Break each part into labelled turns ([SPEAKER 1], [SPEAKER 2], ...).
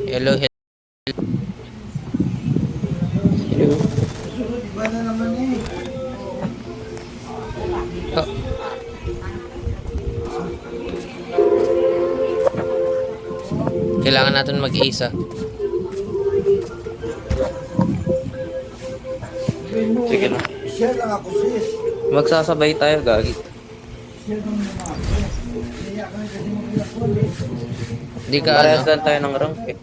[SPEAKER 1] Hello, hello.
[SPEAKER 2] Sunod, iba na naman eh.
[SPEAKER 1] Oh, kailangan natin mag-isa.
[SPEAKER 2] Sabihin mo,
[SPEAKER 3] Sige na.
[SPEAKER 2] share lang ako sis.
[SPEAKER 3] Magsasabay tayo, gagi.
[SPEAKER 2] Share lang naman ako. Kaya ka na kasi mag-ilakon eh.
[SPEAKER 1] Hindi ka
[SPEAKER 3] Parehas
[SPEAKER 1] ano?
[SPEAKER 3] lang tayo ng rank eh.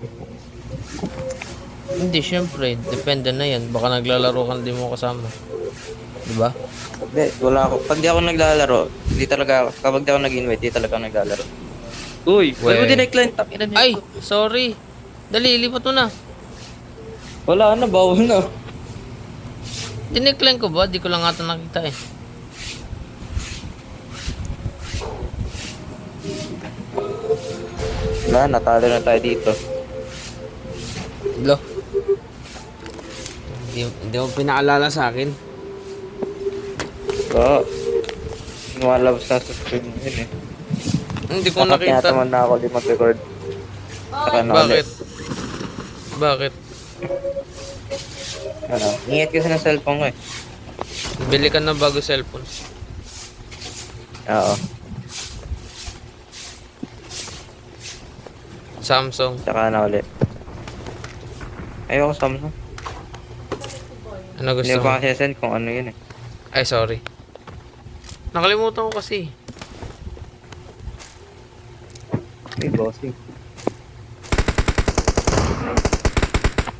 [SPEAKER 1] Hindi, syempre. Depende na yan. Baka naglalaro ka hindi mo kasama. Diba?
[SPEAKER 3] Hindi, wala ako. Pag di ako naglalaro, di talaga ako. Kapag di ako nag-invite, di talaga ako naglalaro. Uy, ba't mo
[SPEAKER 1] We.
[SPEAKER 3] dinecline? Takinan niyo.
[SPEAKER 1] Ay, sorry. Dali, lipat mo na.
[SPEAKER 3] Wala na, bawal na.
[SPEAKER 1] Dinecline ko ba? Di ko lang ata nakita eh.
[SPEAKER 3] Wala, natalo na tayo dito.
[SPEAKER 1] Lo. Hindi mo pinaalala sa akin.
[SPEAKER 3] Oo. Lumalabas na sa screen yun eh.
[SPEAKER 1] Hindi ko
[SPEAKER 3] Dapat
[SPEAKER 1] nakita.
[SPEAKER 3] tinataman na ako di mag-record. Saka na
[SPEAKER 1] Bakit?
[SPEAKER 3] ulit.
[SPEAKER 1] Bakit?
[SPEAKER 3] Ano, ingat kasi ng cellphone ko eh.
[SPEAKER 1] Bili ka ng bago cellphone.
[SPEAKER 3] Oo.
[SPEAKER 1] Samsung.
[SPEAKER 3] Saka na ulit. Ayoko Samsung.
[SPEAKER 1] Ano gusto
[SPEAKER 3] Hindi ko
[SPEAKER 1] mo?
[SPEAKER 3] pa kasi send kung ano yun eh.
[SPEAKER 1] Ay, sorry. Nakalimutan ko kasi.
[SPEAKER 3] Hey, bossing.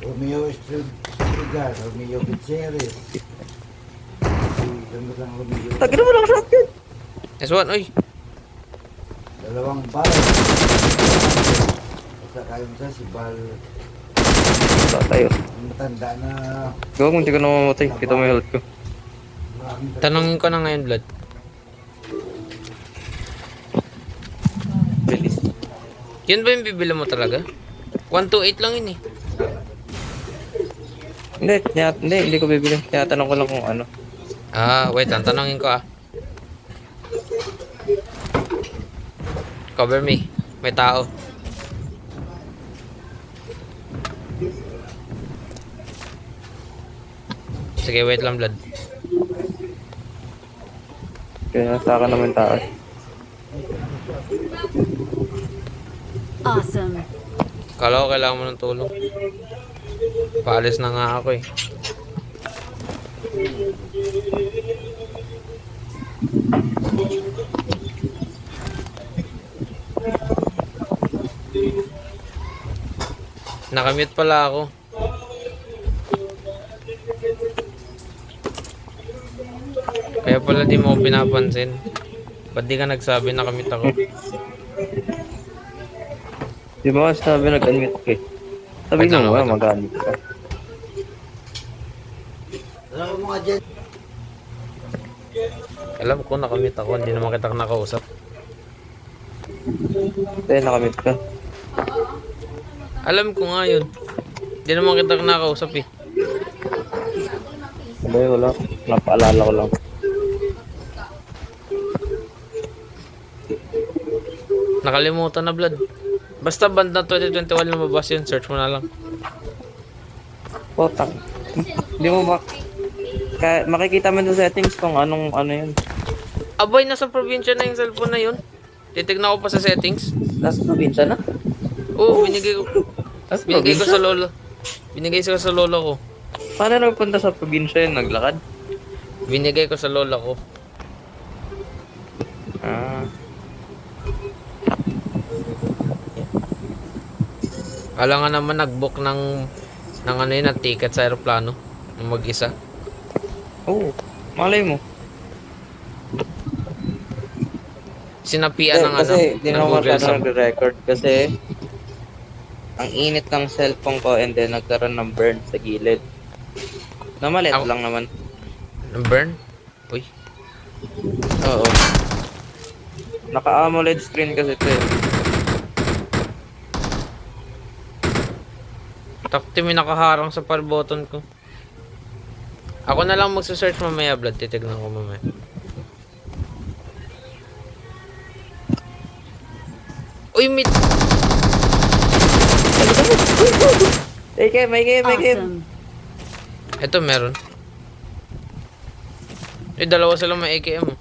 [SPEAKER 2] Romeo Estrigar, Romeo Gutierrez. Ganda lang Romeo.
[SPEAKER 3] Tagin mo lang shotgun!
[SPEAKER 1] S1, oy.
[SPEAKER 2] Dalawang bal. Basta kayo mo si Bal.
[SPEAKER 3] Wala tayo.
[SPEAKER 2] Matanda na.
[SPEAKER 3] Gawa kung hindi ko na mamatay. Kita mo yung health ko.
[SPEAKER 2] Maraming
[SPEAKER 1] Tanongin ko na ngayon, Blood.
[SPEAKER 3] Bilis.
[SPEAKER 1] Yun ba yung bibili mo talaga? 128 lang yun eh.
[SPEAKER 3] Hindi ko bibili. Tinatanong ko lang kung ano.
[SPEAKER 1] Ah, wait lang. Tanongin ko ah. Cover me. May tao. Sige, wait lang, Blood.
[SPEAKER 3] Kaya nasa akin naman taas.
[SPEAKER 4] Awesome.
[SPEAKER 1] Kala ko kailangan mo ng tulong. Paalis na nga ako eh. Nakamute pala ako. Kaya pala di mo ako pinapansin. Ba't di ka nagsabi nakamute ako?
[SPEAKER 3] Di ba kasi sabi nag-unmute ka eh. Sabi
[SPEAKER 1] Wait lang,
[SPEAKER 3] mo
[SPEAKER 1] wait
[SPEAKER 3] nga
[SPEAKER 1] lang.
[SPEAKER 3] mag-unmute ka.
[SPEAKER 2] Alam mo mga dyan.
[SPEAKER 1] Alam ko nakamute ako, hindi naman kita nakausap.
[SPEAKER 3] Kaya nakamute ka.
[SPEAKER 1] Alam ko nga yun. Hindi naman kita nakausap eh.
[SPEAKER 3] Hindi, wala. Napaalala ko lang.
[SPEAKER 1] Nakalimutan na, Blood. Basta banda 2021 lumabas yun, search mo na lang.
[SPEAKER 3] Potang. Hindi mo kaya makikita mo sa settings kung anong ano yun.
[SPEAKER 1] Abay, nasa probinsya na yung cellphone na yun. Titignan ko pa sa settings.
[SPEAKER 3] Nasa probinsya na?
[SPEAKER 1] Oo, binigay ko.
[SPEAKER 3] Nasa
[SPEAKER 1] Binigay ko
[SPEAKER 3] probinsya?
[SPEAKER 1] sa lolo. Binigay ko sa lolo ko.
[SPEAKER 3] Paano nagpunta sa probinsya yun? Naglakad?
[SPEAKER 1] Binigay ko sa lola ko.
[SPEAKER 3] Ah.
[SPEAKER 1] Kala nga naman nag-book ng ano yun, ng ticket sa aeroplano. Ng mag-isa.
[SPEAKER 3] Oo. Malay mo.
[SPEAKER 1] Sinapian ng ano,
[SPEAKER 3] Kasi di
[SPEAKER 1] ng
[SPEAKER 3] na ako
[SPEAKER 1] Google
[SPEAKER 3] masyado
[SPEAKER 1] Sub.
[SPEAKER 3] nagre-record kasi ang init ng cellphone ko and then nagkaroon ng burn sa gilid. Namalit
[SPEAKER 1] Ako-
[SPEAKER 3] lang naman.
[SPEAKER 1] Ng burn? Uy.
[SPEAKER 3] Oo. Naka-AMOLED screen kasi ito eh.
[SPEAKER 1] Takti, may nakaharang sa power button ko. Ako na lang magsa-search mamaya, Blood. Titignan ko mamaya. Uy,
[SPEAKER 3] May game, may game, may game.
[SPEAKER 4] Awesome.
[SPEAKER 1] Ito meron. Dalawa sila may AKM. Oh.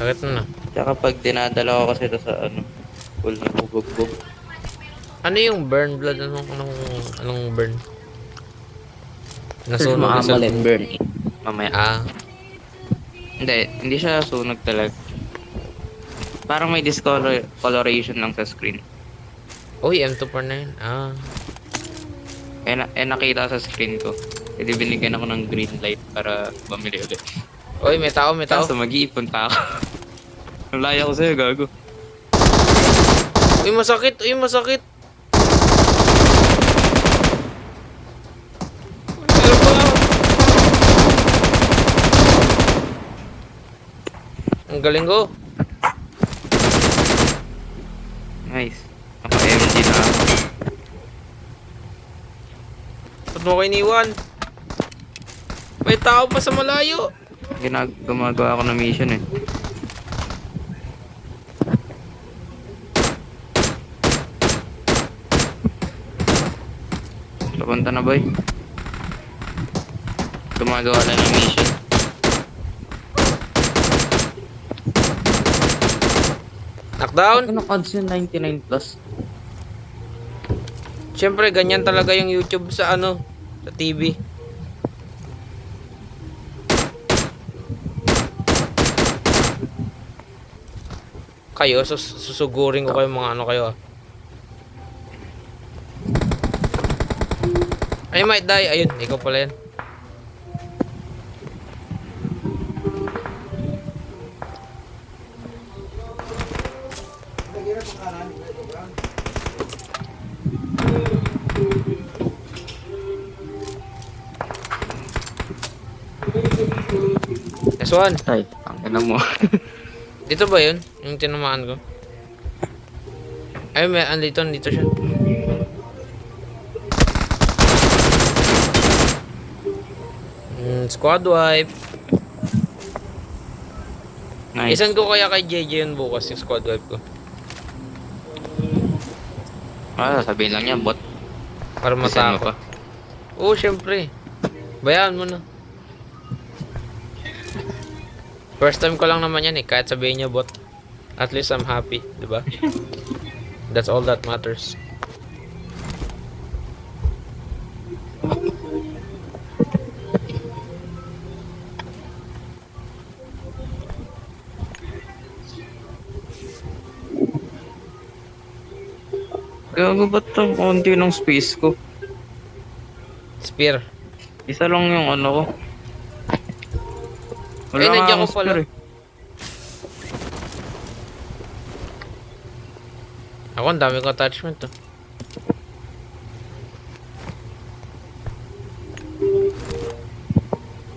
[SPEAKER 1] Sakit na.
[SPEAKER 3] Tsaka pag dinadala ko kasi ito sa ano, full na bugbog.
[SPEAKER 1] Ano yung burn blood? Anong burn?
[SPEAKER 3] Nasunog
[SPEAKER 1] Nasunog
[SPEAKER 3] yung
[SPEAKER 1] sa
[SPEAKER 3] cellphone. Burn. Mamaya.
[SPEAKER 1] Ah,
[SPEAKER 3] Hindi siya sunog talaga. Parang may discoloration lang sa screen.
[SPEAKER 1] uy, M2 pa na yun. Ah,
[SPEAKER 3] Nakita sa screen ko. Hindi binigyan ako ng green light para bumili ulit.
[SPEAKER 1] uy, may tao.
[SPEAKER 3] Kaso mag-iipon pa ako. Ang laya ko sa'yo, gago.
[SPEAKER 1] Uy, masakit. Ano ba? Ang galing ko.
[SPEAKER 3] Nice. Naka-MG na ako.
[SPEAKER 1] Ba't mo ko iniwan? May tao pa sa malayo.
[SPEAKER 3] Gumagawa ako ng mission eh. Papunta na boy. Gumagawa na ng mission.
[SPEAKER 1] Knockdown.
[SPEAKER 3] Ano odds yun? 99 plus.
[SPEAKER 1] Siyempre, ganyan talaga yung YouTube sa sa TV. Kayo, susugurin ko kayo mga kayo ah. I might die. Ayun, ikaw pala yan.
[SPEAKER 2] Nagkira pa kanan.
[SPEAKER 1] Next one.
[SPEAKER 3] Ay, ang ina mo.
[SPEAKER 1] Dito ba yun? Yung tinamaan ko? Ay, andito siya. Squad wipe.
[SPEAKER 3] Nice.
[SPEAKER 1] Isan ko kaya kay JJ yun bukas yung squad wipe ko.
[SPEAKER 3] Sabihin lang niya, bot.
[SPEAKER 1] Para
[SPEAKER 3] Isan mo
[SPEAKER 1] matako.
[SPEAKER 3] pa.
[SPEAKER 1] Oo, syempre. Bayaan mo na. First time ko lang naman yan eh. Kahit sabihin niya bot. At least I'm happy. Diba? That's all that matters.
[SPEAKER 3] Gago ba't ang konti ng space ko?
[SPEAKER 1] Spear.
[SPEAKER 3] Isa lang yung ano ko.
[SPEAKER 1] Ay,
[SPEAKER 3] nga
[SPEAKER 1] nandiyan ko
[SPEAKER 3] akong
[SPEAKER 1] pala.
[SPEAKER 3] spear eh.
[SPEAKER 1] Ako, ang dami ko attachment to.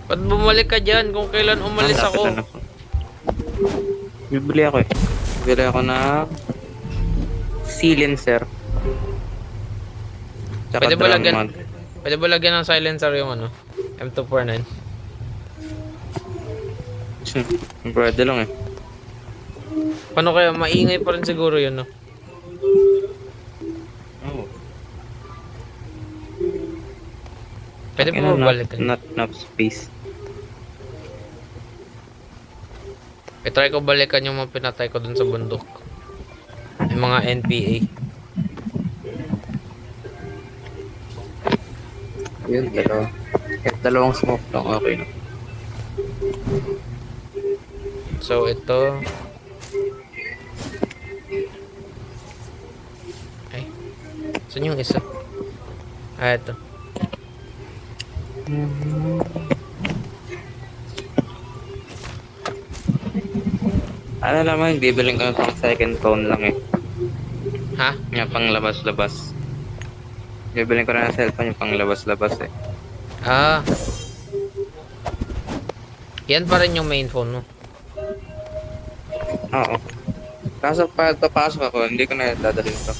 [SPEAKER 1] Ba't bumalik ka dyan kung kailan umalis
[SPEAKER 3] Lapit
[SPEAKER 1] ako?
[SPEAKER 3] na ako. Bibili ako eh. Bibili ako na silencer. Tsaka
[SPEAKER 1] Pwede ba
[SPEAKER 3] drum
[SPEAKER 1] lagyan?
[SPEAKER 3] mod.
[SPEAKER 1] Pwede ba lagyan ng silencer yung M249?
[SPEAKER 3] Pwede lang eh.
[SPEAKER 1] Paano kaya? Maingay pa rin siguro yun, no?
[SPEAKER 3] Oh.
[SPEAKER 1] Pwede pa mabalik.
[SPEAKER 3] Not enough space.
[SPEAKER 1] I-try ko balikan yung mga pinatay ko dun sa bundok. Yung mga NPA.
[SPEAKER 3] Yun, dalawa. Kahit dalawang smoke lang, okay na.
[SPEAKER 1] So, ito. Ay. Saan yung isa? Ah, ito.
[SPEAKER 3] Ano naman, bibiling ko pang second phone lang eh.
[SPEAKER 1] Ha?
[SPEAKER 3] Yung pang labas-labas. Bibiling ko na ng cellphone yung pang labas-labas eh.
[SPEAKER 1] Ah. Yan pa rin yung main phone mo.
[SPEAKER 3] Oo. Kaso pag papasok ako, hindi ko na dadalhin to.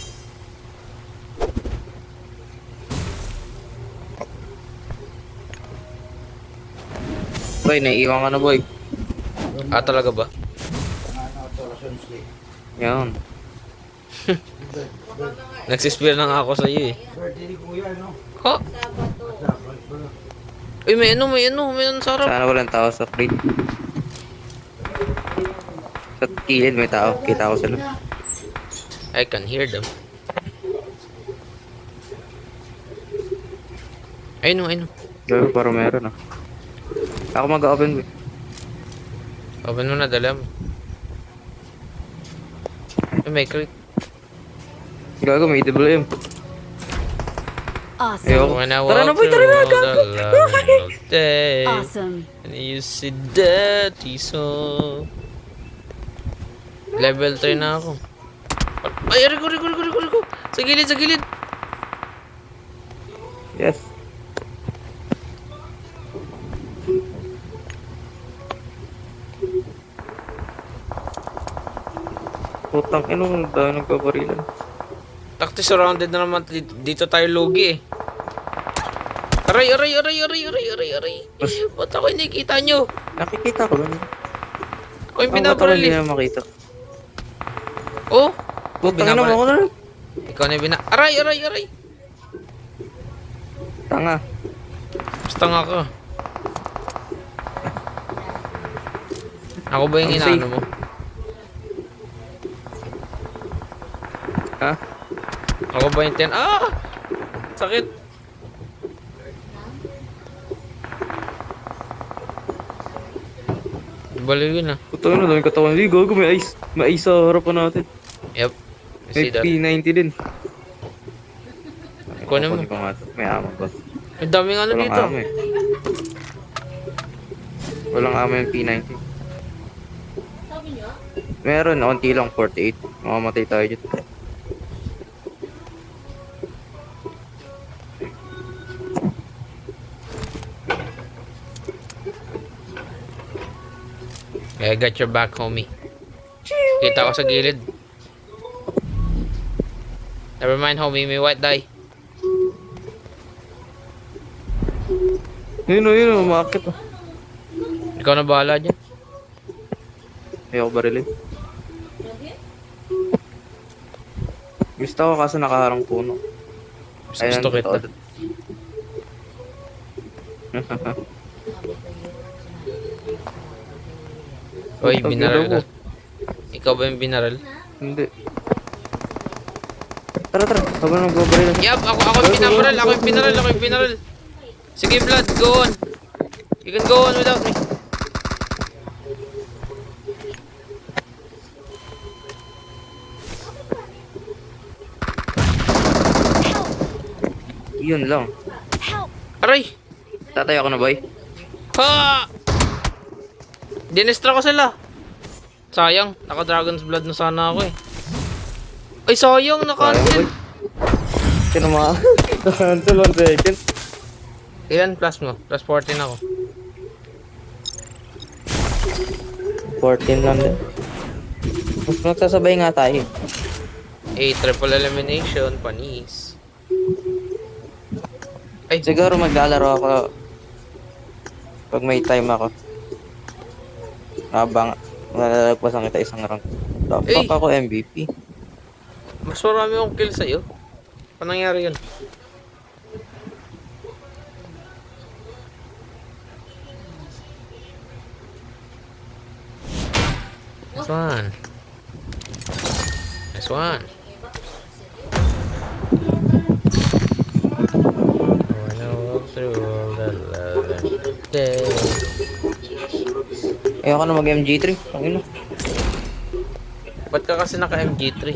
[SPEAKER 3] Boy, naiiwan ka na boy.
[SPEAKER 1] Ah, talaga ba?
[SPEAKER 3] Yan.
[SPEAKER 1] Nagsispire na nga ako sa iyo eh.
[SPEAKER 2] Birthday ni Kuya, no?
[SPEAKER 1] Ha?
[SPEAKER 2] Dapat pala.
[SPEAKER 1] Uy, may sarap.
[SPEAKER 3] Sana walang tao sa crate. Sa kilid may tao. Kita ko sila.
[SPEAKER 1] I can hear them. Ayun.
[SPEAKER 3] Gawin parang meron ah. Ako mag-open boy.
[SPEAKER 1] Open mo na, dala mo. Ay, may crate.
[SPEAKER 3] Gago, may EWM.
[SPEAKER 4] Awesome.
[SPEAKER 3] Ayoko.
[SPEAKER 1] When I
[SPEAKER 3] Tara na
[SPEAKER 1] walk
[SPEAKER 3] boy, tara na.
[SPEAKER 1] through the long day,
[SPEAKER 4] Awesome.
[SPEAKER 1] and you see dirty soul. Level 3 na ako. Ay, aray ko. Sa gilid.
[SPEAKER 3] Yes. Putang inong dami nagpaparilan.
[SPEAKER 1] Takti surrounded na naman. Dito tayo lugi eh. Aray. Ba't ako hindi kita nyo?
[SPEAKER 3] Nakikita ko ganun.
[SPEAKER 1] Ako yung
[SPEAKER 3] Ang ba't ako hindi
[SPEAKER 1] pinaparali.
[SPEAKER 3] na makita?
[SPEAKER 1] Oh,
[SPEAKER 3] Putang ina
[SPEAKER 1] Binabal-
[SPEAKER 3] mo ako na.
[SPEAKER 1] ikaw na yung Aray.
[SPEAKER 3] Tanga.
[SPEAKER 1] Basta nga ka. Ako ba yung
[SPEAKER 3] Ang
[SPEAKER 1] inaano
[SPEAKER 3] safe.
[SPEAKER 1] mo?
[SPEAKER 3] Ha?
[SPEAKER 1] Ako ba yung sakit. Baliw yun ah.
[SPEAKER 3] Putang ina, dami katawan. Hindi, gago, may ice. May ice sa harapan natin.
[SPEAKER 1] Yep. I
[SPEAKER 3] May
[SPEAKER 1] see that.
[SPEAKER 3] P90 din.
[SPEAKER 1] Kunin mo.
[SPEAKER 3] Kunin ko nga to. May ammo ba?
[SPEAKER 1] Ang daming ano
[SPEAKER 3] Walang
[SPEAKER 1] dito.
[SPEAKER 3] ammo eh. Walang ammo yung P90. Meron, konti lang, 48. Mamamatay tayo dito.
[SPEAKER 1] I got your back, homie. Kita ko sa gilid. Never mind, homie. May white dye.
[SPEAKER 3] Yun, umakit oh.
[SPEAKER 1] Ikaw na bahala dyan.
[SPEAKER 3] Ayoko barilin. Gusto ko kaso nakaharang puno.
[SPEAKER 1] Gusto kita. Oy,
[SPEAKER 3] Putang
[SPEAKER 1] binaral
[SPEAKER 3] ina
[SPEAKER 1] ka.
[SPEAKER 3] mo.
[SPEAKER 1] Ikaw ba yung binaral?
[SPEAKER 3] Hindi. Tara, habang nagbabaril.
[SPEAKER 1] Yup, ako yung binaral. Sige, Vlad, go on. You can go on without me.
[SPEAKER 3] Yun lang.
[SPEAKER 1] Aray!
[SPEAKER 3] Tatayo ako na boy.
[SPEAKER 1] Ha! Dinestra ko sila. Sayang, naka-Dragon's Blood na sana ako eh. Ay, sayang, na-cancel.
[SPEAKER 3] Sino mga? Cancel 1 second.
[SPEAKER 1] Ilan plus mo? Plus 14 ako.
[SPEAKER 3] 14 lang din. Mas magsasabay nga tayo.
[SPEAKER 1] Triple elimination, panis. Ay,
[SPEAKER 3] Siguro maglalaro ako pag may time ako. Habang nalalagpasan kita isang rank. Dapat
[SPEAKER 1] Eh.
[SPEAKER 3] ako MVP.
[SPEAKER 1] mas marami akong kill sa'yo. Paano nangyari yun? Nice one. Nice one. When I walk through the lovely day.
[SPEAKER 3] Ayoko na mag MG3. Ang ino.
[SPEAKER 1] Ba't ka kasi naka MG3?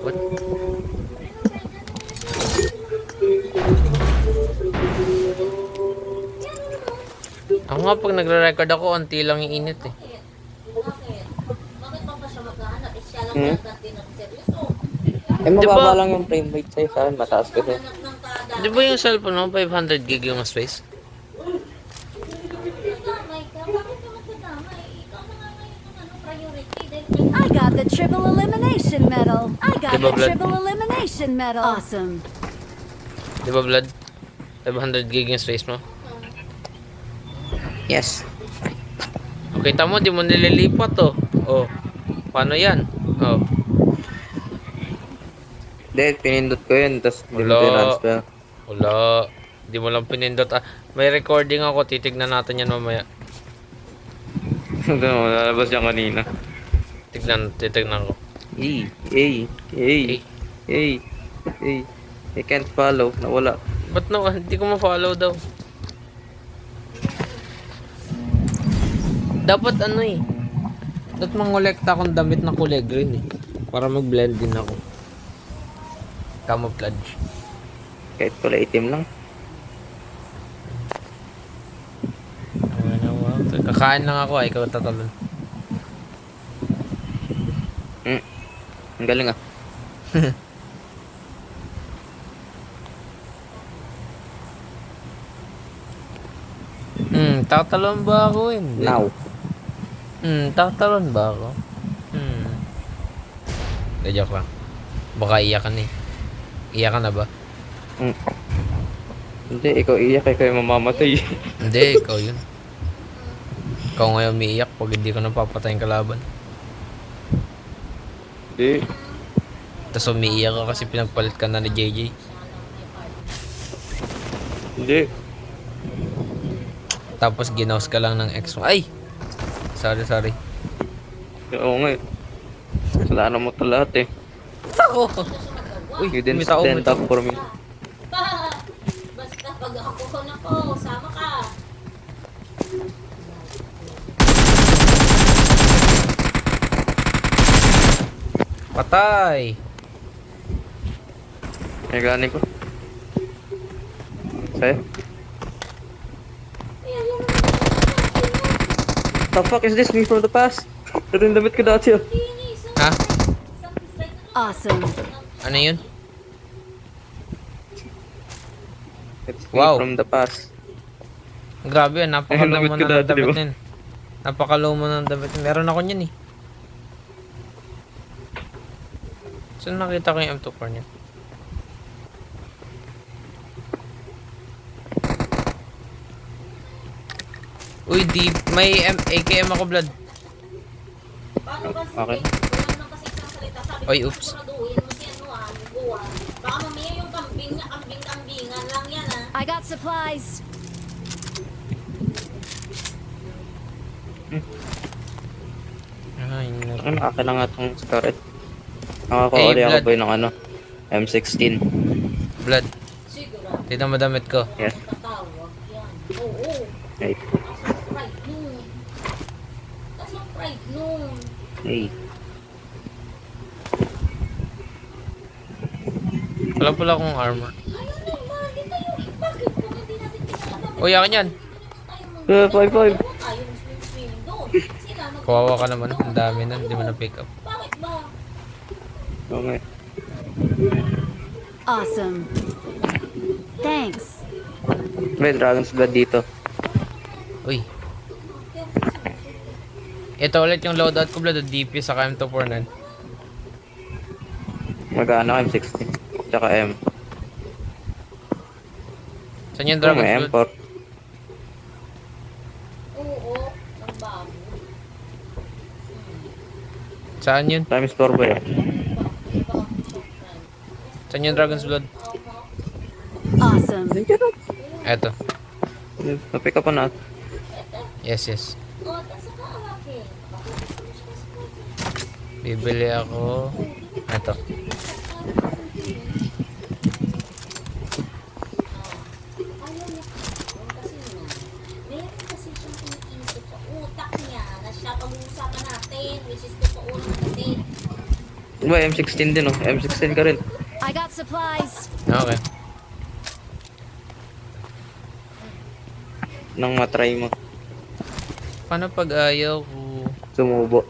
[SPEAKER 1] What? Ako nga pag nagre-record ako, unti lang yung init eh.
[SPEAKER 5] Bakit pa pa siya maghahanap? Siya lang
[SPEAKER 3] Hmm?
[SPEAKER 5] nagkati ng seryoso.
[SPEAKER 3] Eh, mababa
[SPEAKER 1] Diba?
[SPEAKER 3] lang yung frame rate sa'yo. Sa akin, mataas kasi.
[SPEAKER 5] Hanap ng kada.
[SPEAKER 1] Di ba yung cellphone mo, 500 gig yung space?
[SPEAKER 4] I got the triple elimination medal. I got
[SPEAKER 1] Diba,
[SPEAKER 4] the
[SPEAKER 1] Vlad?
[SPEAKER 4] triple elimination medal. Awesome.
[SPEAKER 1] Di ba, Vlad? 500 gig yung space mo.
[SPEAKER 3] Yes.
[SPEAKER 1] Okay, tamo, di mo nililipat to. Oh. Paano yan? Oh.
[SPEAKER 3] Hindi, pinindot ko yun, tapos hindi mo
[SPEAKER 1] Wala.
[SPEAKER 3] tinransfer.
[SPEAKER 1] Wala. Di mo lang pinindot. Ah, may recording ako. Titignan natin yan mamaya.
[SPEAKER 3] Ito, lalabas yan kanina.
[SPEAKER 1] Titignan ko.
[SPEAKER 3] Hey, hey, hey, hey, hey. I can't follow, nawala.
[SPEAKER 1] Ba't na? Hindi ko ma-follow daw. Dapat ano eh. Dapat mangolekta akong damit na kulay green eh. Para mag-blend din ako. Camouflage.
[SPEAKER 3] Kahit pala itim lang.
[SPEAKER 1] Kakain lang ako ay ikaw tatalon.
[SPEAKER 3] Ang galing ah.
[SPEAKER 1] Tatalon ba ako? Hindi.
[SPEAKER 3] Now.
[SPEAKER 1] Tatalon ba ako? De, joke lang. Baka iyakan eh. Iyakan na ba?
[SPEAKER 3] Hindi, ikaw iyak, ikaw yung mamamatay.
[SPEAKER 1] Hindi, ikaw yun. Ikaw ngayon umiiyak pag hindi ko napapatayin kalaban.
[SPEAKER 3] Hindi.
[SPEAKER 1] Tapos umiiyak ka kasi pinagpalit ka na ni JJ.
[SPEAKER 3] Hindi.
[SPEAKER 1] Tapos ginaws ka lang ng ex mo. Ay! Sorry.
[SPEAKER 3] Oo nga eh. Kasalanan mo ito lahat eh.
[SPEAKER 1] Ako! Uy,
[SPEAKER 3] You didn't
[SPEAKER 1] may tao, may
[SPEAKER 3] stand up
[SPEAKER 1] tao.
[SPEAKER 3] for me.
[SPEAKER 5] Basta pag ako na ko, sama ka.
[SPEAKER 1] Patay!
[SPEAKER 3] May gani ko. Sa'yo? The fuck is this? Me from the past? Ito yung damit ko dati oh.
[SPEAKER 1] Ha?
[SPEAKER 4] Awesome.
[SPEAKER 1] Ano yun?
[SPEAKER 3] It's me
[SPEAKER 1] Wow.
[SPEAKER 3] from the past.
[SPEAKER 1] Grabe yan, napakalaw
[SPEAKER 3] Damit
[SPEAKER 1] mo
[SPEAKER 3] ko
[SPEAKER 1] na ng
[SPEAKER 3] dati, di
[SPEAKER 1] damit
[SPEAKER 3] ba?
[SPEAKER 1] nun. Napakalaw mo na ng damit. Meron ako niyan eh. Saan nakita ko yung M24 niya? Uy, may AKM ako, blood.
[SPEAKER 5] Paano ba
[SPEAKER 3] Okay.
[SPEAKER 5] wala naman kasi isang salita. Sabi
[SPEAKER 1] Oy,
[SPEAKER 5] ko,
[SPEAKER 1] oops.
[SPEAKER 5] siguraduhin mo si ano ah, yung buwan. Baka mamaya yung kambing niya, kambingan lang yan ah.
[SPEAKER 4] I got supplies.
[SPEAKER 1] Ay,
[SPEAKER 3] Akin, akin na nga itong scarlet. Nakakuha
[SPEAKER 1] Hey,
[SPEAKER 3] ulit ako
[SPEAKER 1] blood.
[SPEAKER 3] boy ng ano, M16.
[SPEAKER 1] blood.
[SPEAKER 5] Sigurado.
[SPEAKER 1] Tignan mo damit ko.
[SPEAKER 3] Yes.
[SPEAKER 5] Tatawag yan. Oo.
[SPEAKER 3] Hey.
[SPEAKER 5] Kaso pride nun. Kaso pride nun.
[SPEAKER 3] Hey.
[SPEAKER 1] Wala pala akong armor.
[SPEAKER 5] Ayun naman, di tayo. Bakit kung hindi natin pinalaman?
[SPEAKER 1] Uy, akin yan.
[SPEAKER 3] Yeah, 5-5.
[SPEAKER 5] Tayo swimming doon. Sila
[SPEAKER 1] Kawawa ka naman. Ang dami na. Hindi mo na pick up.
[SPEAKER 5] Bakit ba?
[SPEAKER 3] Okay.
[SPEAKER 4] Awesome. Thanks.
[SPEAKER 3] May Dragon's Blood dito.
[SPEAKER 1] Uy. Ito ulit yung loadout ko, blood. DP sa M249.
[SPEAKER 3] Magkano M16. Tsaka M.
[SPEAKER 1] Saan yung
[SPEAKER 3] Ito
[SPEAKER 1] Dragon's
[SPEAKER 3] may
[SPEAKER 1] Blood?
[SPEAKER 3] M4.
[SPEAKER 5] Oo. Ang bago.
[SPEAKER 1] Saan yun?
[SPEAKER 3] Times 4 ba yun?
[SPEAKER 1] Saan yung Dragon's Blood?
[SPEAKER 4] Awesome.
[SPEAKER 1] Eto.
[SPEAKER 3] Napick up na.
[SPEAKER 1] Yes.
[SPEAKER 5] O, tapos ka awakin.
[SPEAKER 1] Bibili ako. Eto.
[SPEAKER 5] Ayaw niya kasi nga. Meron kasi siyang iniisip sa utak niya na siya pag-uusapan natin, which is totoo naman kasi.
[SPEAKER 3] Diba M16 din oh. M16 ka rin.
[SPEAKER 4] I got supplies.
[SPEAKER 1] Okay.
[SPEAKER 3] Nang matry mo.
[SPEAKER 1] Paano pag ayaw ko?
[SPEAKER 3] Sumubo.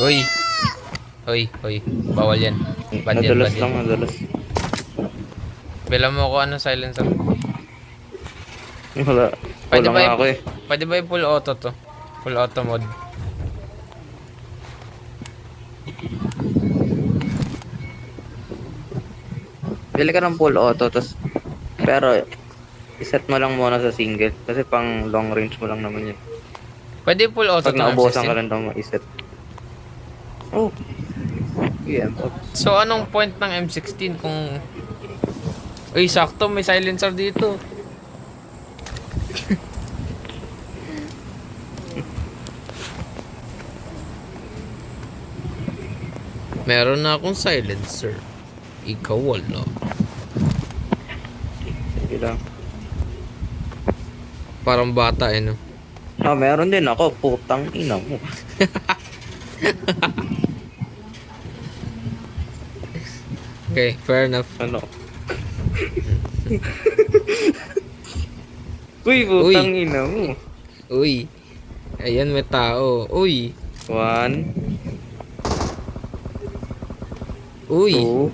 [SPEAKER 1] Okay. Hoy. Bawal yan. Bad yan,
[SPEAKER 3] Nadulas
[SPEAKER 1] bad yan.
[SPEAKER 3] lang, nadulas.
[SPEAKER 1] Bilang mo ako ano, silencer.
[SPEAKER 3] Wala.
[SPEAKER 1] Pwede
[SPEAKER 3] Wala
[SPEAKER 1] ba
[SPEAKER 3] nga ako eh.
[SPEAKER 1] Pwede ba i-full auto to? Full auto mode.
[SPEAKER 3] Bili ka ng full auto, pero iset mo lang muna sa single. Kasi pang long range mo lang naman yun.
[SPEAKER 1] Pwede full auto
[SPEAKER 3] Pag
[SPEAKER 1] to ng
[SPEAKER 3] naubusan ka
[SPEAKER 1] M16.
[SPEAKER 3] rin daw iset. Oh. Yeah.
[SPEAKER 1] So anong point ng M16 kung... Uy, sakto, may silencer dito. Meron na akong silencer. Ikaw wala.
[SPEAKER 3] Sige lang.
[SPEAKER 1] Parang bata eh, no?
[SPEAKER 3] Ah, meron din ako. Putang ina mo.
[SPEAKER 1] Okay, fair enough.
[SPEAKER 3] Ano? Uy, putang ina mo.
[SPEAKER 1] Uy. Ayan, may tao. Uy.
[SPEAKER 3] 1,
[SPEAKER 1] Uy.
[SPEAKER 3] 2.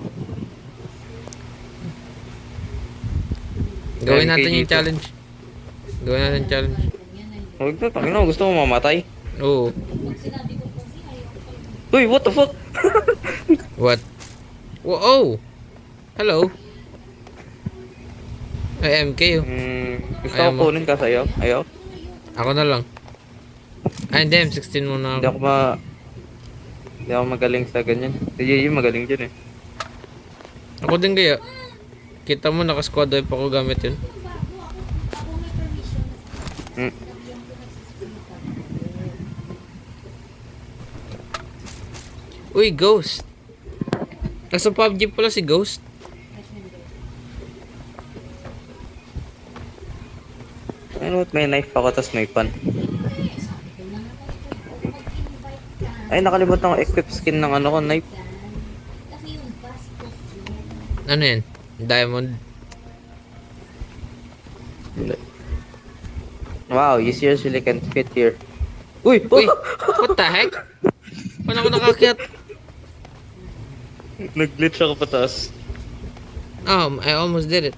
[SPEAKER 1] Gawin natin
[SPEAKER 3] MK
[SPEAKER 1] yung
[SPEAKER 3] dito.
[SPEAKER 1] challenge. Gawin natin yung challenge.
[SPEAKER 3] Huwag na, tangina mo. Gusto mo mamatay?
[SPEAKER 1] Oo.
[SPEAKER 3] Uy, what the fuck?
[SPEAKER 1] What? Oh! Hello? Ay, MK oh.
[SPEAKER 3] Gusto
[SPEAKER 1] Ayaw
[SPEAKER 3] ko
[SPEAKER 1] mo?
[SPEAKER 3] kunin ka sa'yo? Ayaw?
[SPEAKER 1] Ako na lang. Ay, hindi. M16 muna
[SPEAKER 3] Hindi
[SPEAKER 1] ako.
[SPEAKER 3] Hindi ako magaling sa ganyan. Si Gigi magaling dyan eh.
[SPEAKER 1] Ako din kaya. Kita mo, naka-squad wipe ako gamit yun.
[SPEAKER 3] Hmm.
[SPEAKER 1] Uy, Ghost! Nasa PUBG pala si Ghost.
[SPEAKER 3] Ano, may knife ako tas may pan. Ay, nakalimutan ko equip skin ng ano ko, knife.
[SPEAKER 1] Ano yan? Diamond.
[SPEAKER 3] Wow, you seriously can fit here. Uy!
[SPEAKER 1] Uy! What the heck? Paano ako nakakyat?
[SPEAKER 3] Nag-glitch ako pataas.
[SPEAKER 1] Oh, I almost did it.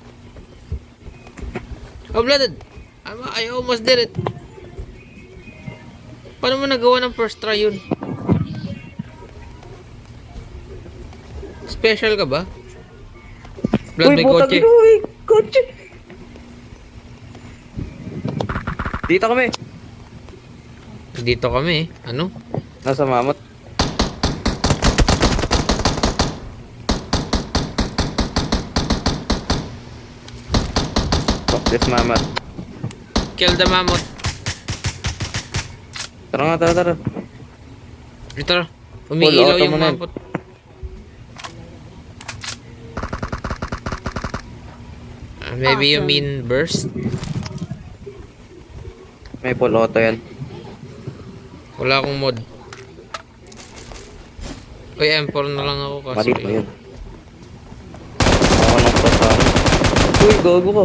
[SPEAKER 1] Oh, blooded! I almost did it. Paano mo nagawa ng first try yun? Special ka ba? Blood, may
[SPEAKER 3] putang
[SPEAKER 1] kotse.
[SPEAKER 3] ina, uy! Kotse! Dito kami.
[SPEAKER 1] Dito kami eh. Ano?
[SPEAKER 3] Nasa mamot. Fuck this mamot.
[SPEAKER 1] Kill the mammoth.
[SPEAKER 3] Tara nga, tara, tara.
[SPEAKER 1] Ito. Umiilaw
[SPEAKER 3] auto
[SPEAKER 1] yung
[SPEAKER 3] mo na yun.
[SPEAKER 1] mammoth. Maybe you
[SPEAKER 4] Awesome.
[SPEAKER 1] mean burst?
[SPEAKER 3] May full auto yan.
[SPEAKER 1] Wala akong mod. Uy, M4 na lang ako kasi.
[SPEAKER 3] Mali pa yun. Ako nang pasama. Uy, gago ko.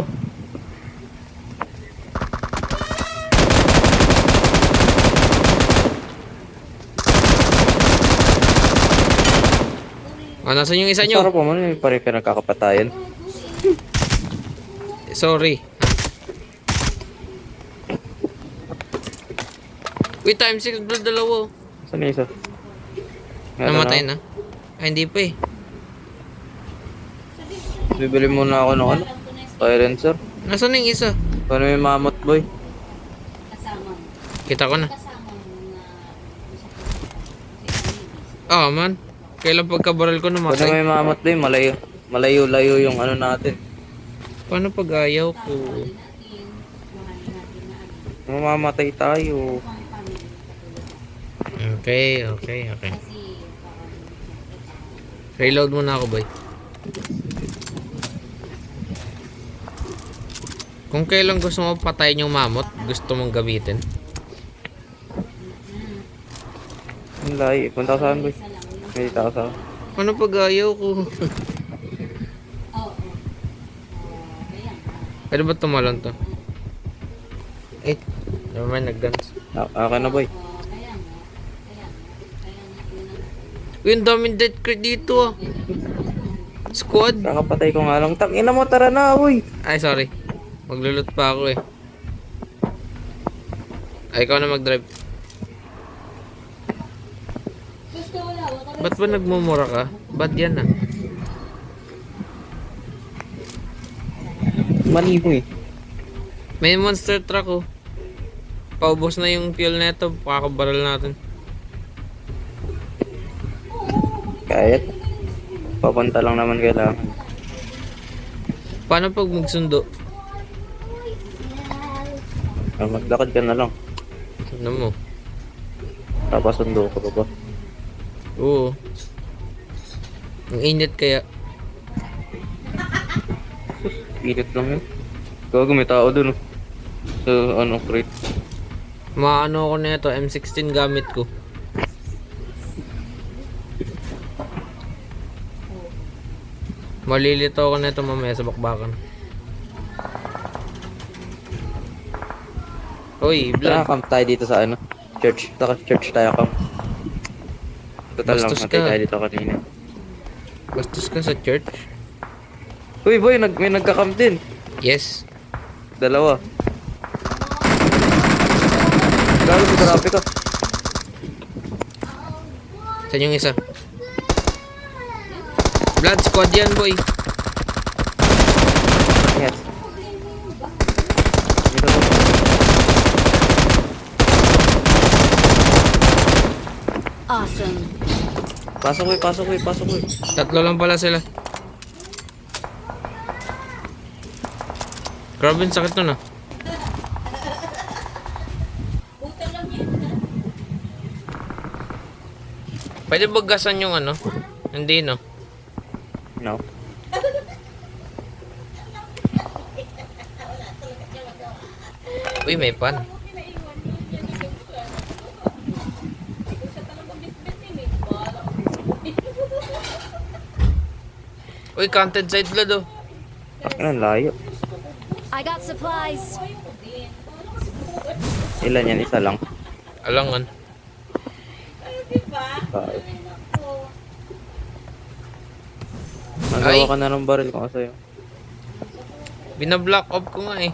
[SPEAKER 1] Ah, nasan yung isa nyo?
[SPEAKER 3] Sarap naman yung pare pinagkakapatayan.
[SPEAKER 1] Sorry. Uy, time 6 blood dalawa.
[SPEAKER 3] Saan yung isa? Meron
[SPEAKER 1] Namatay
[SPEAKER 3] ako.
[SPEAKER 1] na. Ay, hindi pa eh.
[SPEAKER 3] Bibili muna ako ng ano? Silencer.
[SPEAKER 1] Nasaan yung isa?
[SPEAKER 3] Paano yung mamot boy?
[SPEAKER 5] Kasama mo.
[SPEAKER 1] Kita ko na.
[SPEAKER 5] Kasama mo na
[SPEAKER 1] Ah, man. Kailan pagkabaril ko
[SPEAKER 3] Paano
[SPEAKER 1] namatay?
[SPEAKER 3] yung mamot boy? Malayo-layo yung ano natin.
[SPEAKER 1] Paano pag ayaw ko?
[SPEAKER 3] Mamamatay tayo.
[SPEAKER 1] Okay. Reload muna ako, boy. Kung kailan gusto mo patayin yung mammoth, gusto mong gamitin.
[SPEAKER 3] Ang layo. Punta ka saan boy? May tao sa
[SPEAKER 1] Paano pag ayaw ko? Pwede ba tumalon to? Eh, never mind, nag-guns.
[SPEAKER 3] Akin na boy.
[SPEAKER 1] Uy, ang daming death crate dito ah. Squad.
[SPEAKER 3] Kakapatay ko nga lang. Tangina mo, tara na, uy.
[SPEAKER 1] Ay, sorry. Maglulot pa ako eh. Ay, ikaw na mag-drive.
[SPEAKER 5] Gusto wala, wala.
[SPEAKER 1] Ba't ba nagmumura ka? Ba't yan ah?
[SPEAKER 3] Mali mo eh.
[SPEAKER 1] May monster truck oh. Paubos na yung fuel neto. Pakakabaral natin.
[SPEAKER 3] Kahit. Papunta lang naman kailangan.
[SPEAKER 1] Paano pag magsundo?
[SPEAKER 3] Maglakad ka na lang.
[SPEAKER 1] Ano mo?
[SPEAKER 3] Tapos sundo ka pa ba?
[SPEAKER 1] Oo. Ang init kaya.
[SPEAKER 3] Init lang yun. Gago, may tao dun oh. So, ano, crate.
[SPEAKER 1] Maano ako nito, M16 gamit ko. Malilito ako nito mamaya sa bakbakan. Uy,
[SPEAKER 3] Tara,
[SPEAKER 1] blood.
[SPEAKER 3] camp tayo dito sa ano? Church. Saka church tayo camp. Total lang,
[SPEAKER 1] Bastos
[SPEAKER 3] matay
[SPEAKER 1] ka.
[SPEAKER 3] tayo dito kanina.
[SPEAKER 1] Bastos ka sa church?
[SPEAKER 3] Uy boy, may nagka-camp din.
[SPEAKER 1] Yes.
[SPEAKER 3] Dalawa. Gago, grabe ka.
[SPEAKER 1] Saan yung isa? Blood squad yan, boy.
[SPEAKER 3] Yes. Dito to.
[SPEAKER 4] Awesome.
[SPEAKER 3] Pasok boy, pasok boy, pasok boy.
[SPEAKER 1] Tatlo lang pala sila. Grabe, sakit nun ah.
[SPEAKER 5] Buta lang yan.
[SPEAKER 1] Pwede bagasan yung ano? Hindi no.
[SPEAKER 3] No.
[SPEAKER 1] Uy, may pan. Uy, counted side blood oh.
[SPEAKER 3] Ano, layo.
[SPEAKER 4] I got supplies.
[SPEAKER 3] Ilan yan? Isa lang.
[SPEAKER 1] Alangan.
[SPEAKER 3] Ay.
[SPEAKER 1] Ay.
[SPEAKER 3] Magawa ka na ng baril kung sa'yo.
[SPEAKER 1] Binablock off ko nga eh.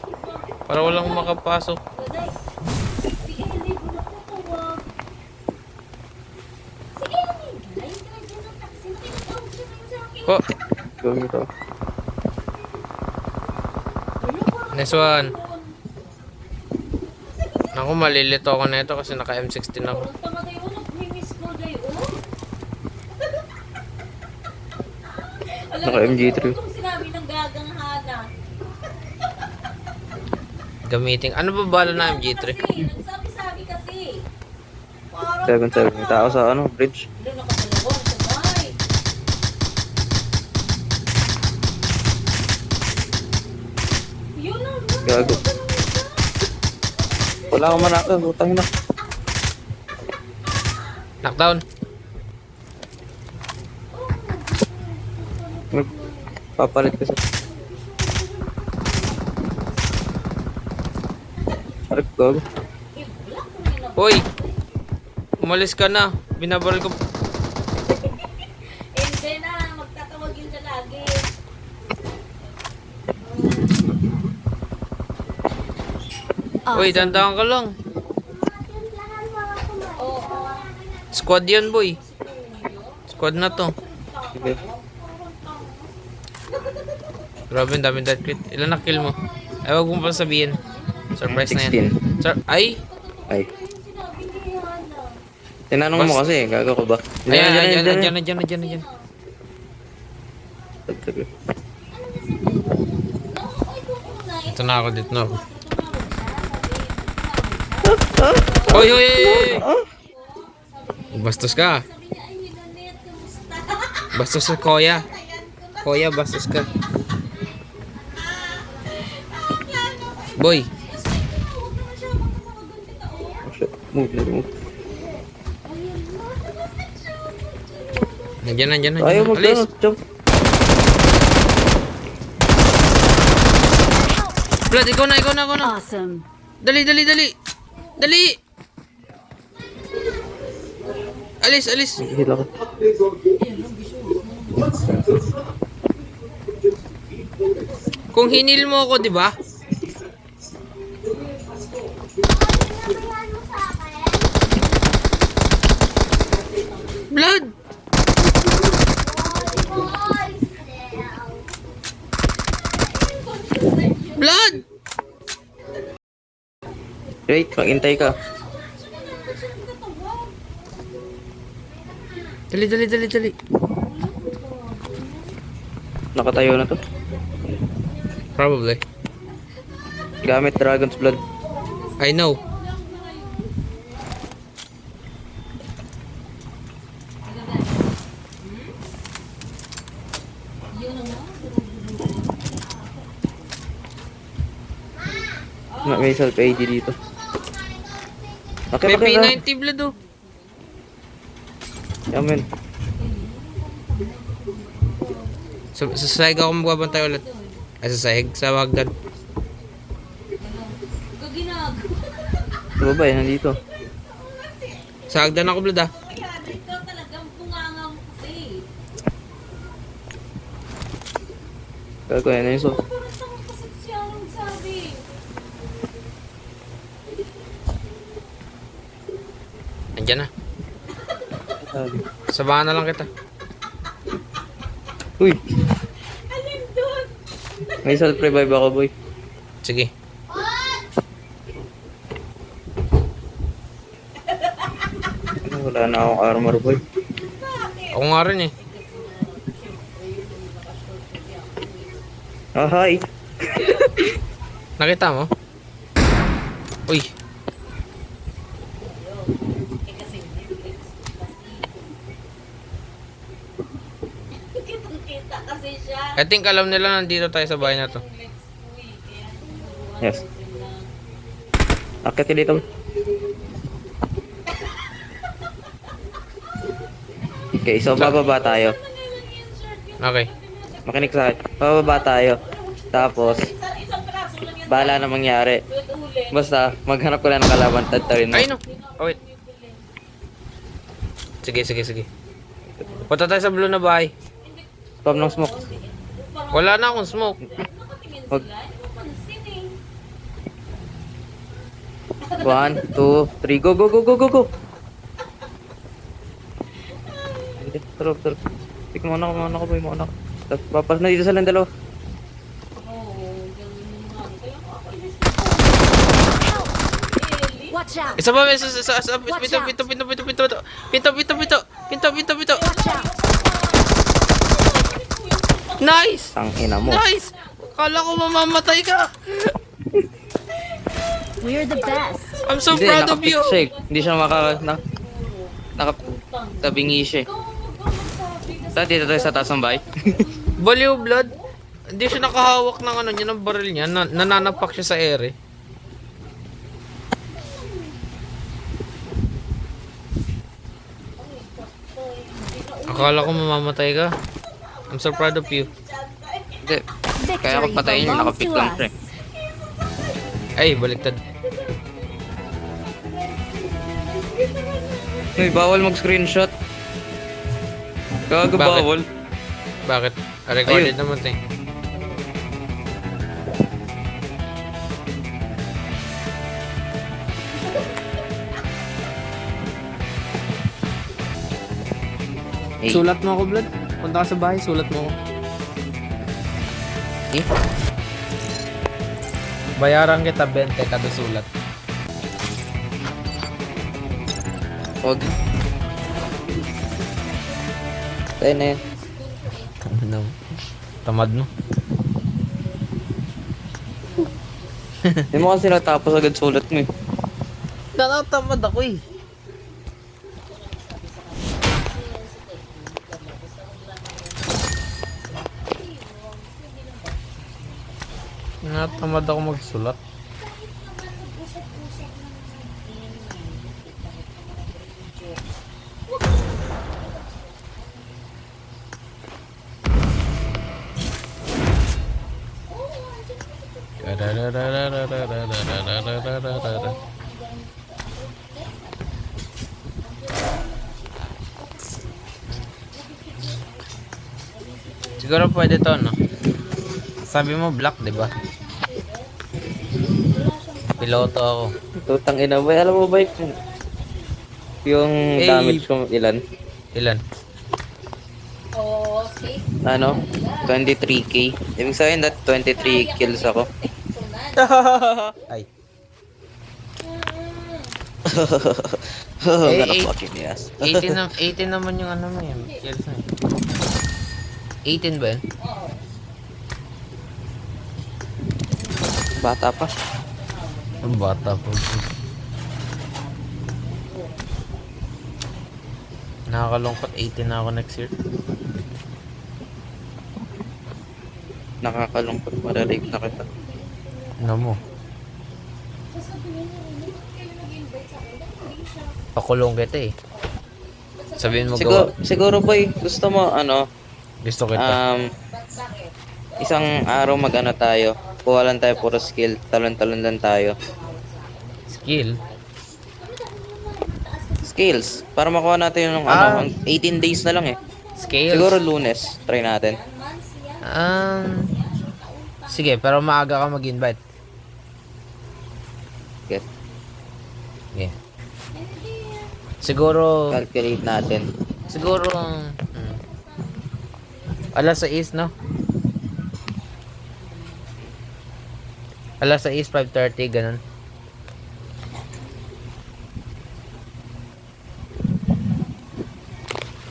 [SPEAKER 1] Para walang makapasok.
[SPEAKER 5] Sige, hindi ko na tutawag. Sige, hindi. Ayun ka na dyan ng taxi. Nakikitawag siya ngayon sa akin.
[SPEAKER 1] Ko,
[SPEAKER 3] Gawin ito.
[SPEAKER 1] next one. Naku, malilito ako na ito kasi naka M16 ako.
[SPEAKER 5] Ang tama kayo, nag-miss ko kayo. Alam
[SPEAKER 3] Naka
[SPEAKER 5] mo,
[SPEAKER 3] MG3.
[SPEAKER 5] itong sinabi ng gagang hana.
[SPEAKER 1] Gamitin. Ano ba bala na MG3?
[SPEAKER 5] Kasi, nagsabi-sabi kasi. Parang
[SPEAKER 3] 7-7. May tao sa ano, bridge.
[SPEAKER 5] doon nakadalawang sabay. Yun na,
[SPEAKER 3] Gago. Wala akong manaka, utang na.
[SPEAKER 1] Knockdown.
[SPEAKER 3] Papalit ka sa... Arip, gago.
[SPEAKER 1] Hoy! Umalis ka na. Binabaril ko.
[SPEAKER 5] hindi na, magtatawag yun siya lagi.
[SPEAKER 1] Hoy,
[SPEAKER 4] Awesome.
[SPEAKER 1] dandahan ka lang.
[SPEAKER 5] Oo.
[SPEAKER 1] Squad yan, boy. Squad na to.
[SPEAKER 3] Sige.
[SPEAKER 1] Grabe, ang daming death crit. Ilan na kill mo? Ay, wag mo pa sabihin. Surprise na yan.
[SPEAKER 3] 16.
[SPEAKER 1] Ay!
[SPEAKER 3] Ay.
[SPEAKER 5] Sinabi ni Hana.
[SPEAKER 3] Tinanong mo kasi, gago ko ba?
[SPEAKER 1] Ayan, ayan,
[SPEAKER 3] dyan,
[SPEAKER 1] ayan, ayan, ayan, ayan.
[SPEAKER 3] Sige.
[SPEAKER 1] Ito na ako, dito na ako. Hoy, hoy, hoy! Bastos ka.
[SPEAKER 5] Sabi niya, ay, Hinanet, kamusta?
[SPEAKER 1] Bastos ka, Koya. Koya, bastos ka. Boy,
[SPEAKER 3] Oh, shit. Move, move.
[SPEAKER 1] nandiyan, nandiyan,
[SPEAKER 3] Ayaw
[SPEAKER 1] nandiyan.
[SPEAKER 3] mo,
[SPEAKER 1] Alis.
[SPEAKER 3] jump.
[SPEAKER 1] Blood, ikaw na, ikaw na, ikaw na.
[SPEAKER 4] Awesome.
[SPEAKER 1] Dali, dali, dali. Dali! Alis, alis.
[SPEAKER 3] Hila ko.
[SPEAKER 1] Kung hinil mo ako, di ba? Blood! Blood!
[SPEAKER 3] Wait, maghintay ka.
[SPEAKER 1] Dali, dali, dali, dali.
[SPEAKER 3] Nakatayo na to.
[SPEAKER 1] Probably.
[SPEAKER 3] Gamit Dragon's Blood.
[SPEAKER 1] I know.
[SPEAKER 3] May self-AD dito. Okay,
[SPEAKER 1] May
[SPEAKER 3] okay,
[SPEAKER 1] P90 blood oh.
[SPEAKER 3] Yaman.
[SPEAKER 1] Sa sahig ako magbabantay ulit. Ay, sa sahig. Sa wagdan.
[SPEAKER 5] Gaginag.
[SPEAKER 3] Sa baba eh, nandito.
[SPEAKER 1] Sa hagdan ako blood ah.
[SPEAKER 5] Kaya ikaw talagang bunganga mo kasi.
[SPEAKER 3] Kaya ko yan na yung so.
[SPEAKER 5] Parang tamang kasaksyang sabi.
[SPEAKER 1] Andyan na. Sabahan na lang kita.
[SPEAKER 3] Uy,
[SPEAKER 5] Alin doon?
[SPEAKER 3] may self-revive ako boy.
[SPEAKER 1] Sige.
[SPEAKER 3] Wala na akong armor boy.
[SPEAKER 1] Ako nga rin eh.
[SPEAKER 3] Ah, hi.
[SPEAKER 1] Nakita mo? Uy.
[SPEAKER 5] Kitang-kita kasi siya.
[SPEAKER 1] I think alam nila nandito tayo sa bahay na to.
[SPEAKER 3] Yes. Akit ka dito. Okay, so bababa tayo.
[SPEAKER 1] Okay.
[SPEAKER 3] Makinig sa akin. Bababa tayo. Tapos,
[SPEAKER 5] Isang praso lang yan.
[SPEAKER 3] bahala na mangyari.
[SPEAKER 5] Uli.
[SPEAKER 3] Basta, maghanap ko lang ng kalaban. Tadtarin mo.
[SPEAKER 1] Ay no. Oh wait. Sige, sige, sige. Punta tayo sa blue na bahay.
[SPEAKER 3] Spam ng smoke.
[SPEAKER 1] Wala na akong smoke.
[SPEAKER 5] Nakatingin
[SPEAKER 3] Wag.
[SPEAKER 5] sila. Hindi ko pansin eh.
[SPEAKER 3] 1, 2, 3. Go, go, go, go, go, go. Taro, taro. Tik mo na ako, boy. Mo na ako. Tapos, papas na dito sa lang dalawa.
[SPEAKER 5] Oo, ganun yung mga. Kaya ako ako inis. Eli.
[SPEAKER 4] Watch out!
[SPEAKER 1] Isa pa, pinto, pinto.
[SPEAKER 4] Watch out!
[SPEAKER 1] Nice!
[SPEAKER 3] Ang ina mo.
[SPEAKER 1] Nice! Kala ko mamamatay ka.
[SPEAKER 4] We're the best.
[SPEAKER 1] I'm so
[SPEAKER 3] Hindi,
[SPEAKER 1] proud of
[SPEAKER 3] nakapik
[SPEAKER 1] you.
[SPEAKER 3] siya eh. Hindi siya nakatabingi siya eh. Saan dito tayo sa taas ng bahay?
[SPEAKER 1] Baliw blood. Hindi siya nakahawak ng ano niya, ng baril niya. Nananapak siya sa ere. Akala ko mamamatay ka. I'm so proud of you.
[SPEAKER 3] Hindi. Kaya ako
[SPEAKER 4] Victory
[SPEAKER 3] patayin yun,
[SPEAKER 4] belongs
[SPEAKER 3] nakapik
[SPEAKER 4] to
[SPEAKER 3] lang
[SPEAKER 4] us.
[SPEAKER 3] siya eh.
[SPEAKER 1] Ay, baliktad.
[SPEAKER 3] Uy, bawal mag-screenshot. Gago,
[SPEAKER 1] Bakit?
[SPEAKER 3] bawal.
[SPEAKER 1] Bakit? Recorded
[SPEAKER 3] Ayun.
[SPEAKER 1] naman tayo.
[SPEAKER 3] Eh,
[SPEAKER 1] Sulat mo ako, blood. Punta ka sa bahay, sulat mo ako.
[SPEAKER 3] eh,
[SPEAKER 1] Bayaran kita 20 kada sulat.
[SPEAKER 3] wag. Tayo na yan.
[SPEAKER 1] Ano? Tamad mo.
[SPEAKER 3] Hindi mo kasi natapos agad sulat mo eh.
[SPEAKER 1] Nanatamad ako eh. Nanatamad ako magsulat. Siguro pwede to, no? Sabi mo black, di ba? Piloto ako.
[SPEAKER 3] Tutang ina ba? Alam mo ba yung
[SPEAKER 1] Eh,
[SPEAKER 3] damage ko ilan?
[SPEAKER 1] Ilan?
[SPEAKER 5] Oh, safe.
[SPEAKER 3] Ano? 23k. Ibig sabihin that 23 kills ako.
[SPEAKER 5] Sunod.
[SPEAKER 1] Ay.
[SPEAKER 3] Gonna
[SPEAKER 1] eh,
[SPEAKER 3] fucking yes.
[SPEAKER 1] 18 naman yung ano mo yan. Kills na 18 ba yun?
[SPEAKER 3] Bata pa.
[SPEAKER 1] Ang bata po. Nakakalungkot, 18 na ako next year.
[SPEAKER 3] Nakakalungkot, mararape na kita.
[SPEAKER 1] Ano mo? Pakulong kita eh. Sabihin mo gawa.
[SPEAKER 3] Siguro boy, gusto mo ano,
[SPEAKER 1] Gusto kita.
[SPEAKER 3] isang araw mag-ano tayo. Kuha lang tayo puro skill, talon-talon lang tayo.
[SPEAKER 1] Skill?
[SPEAKER 3] Skills, para makuha natin yung
[SPEAKER 1] Ah.
[SPEAKER 3] 18 days na lang eh.
[SPEAKER 1] Scales?
[SPEAKER 3] Siguro Lunes, try natin.
[SPEAKER 1] Sige, pero maaga ka mag-invite.
[SPEAKER 3] Get,
[SPEAKER 1] Yeah. Siguro,
[SPEAKER 3] calculate natin.
[SPEAKER 1] siguro, alas 6, no? Alas 6, 5:30, ganun.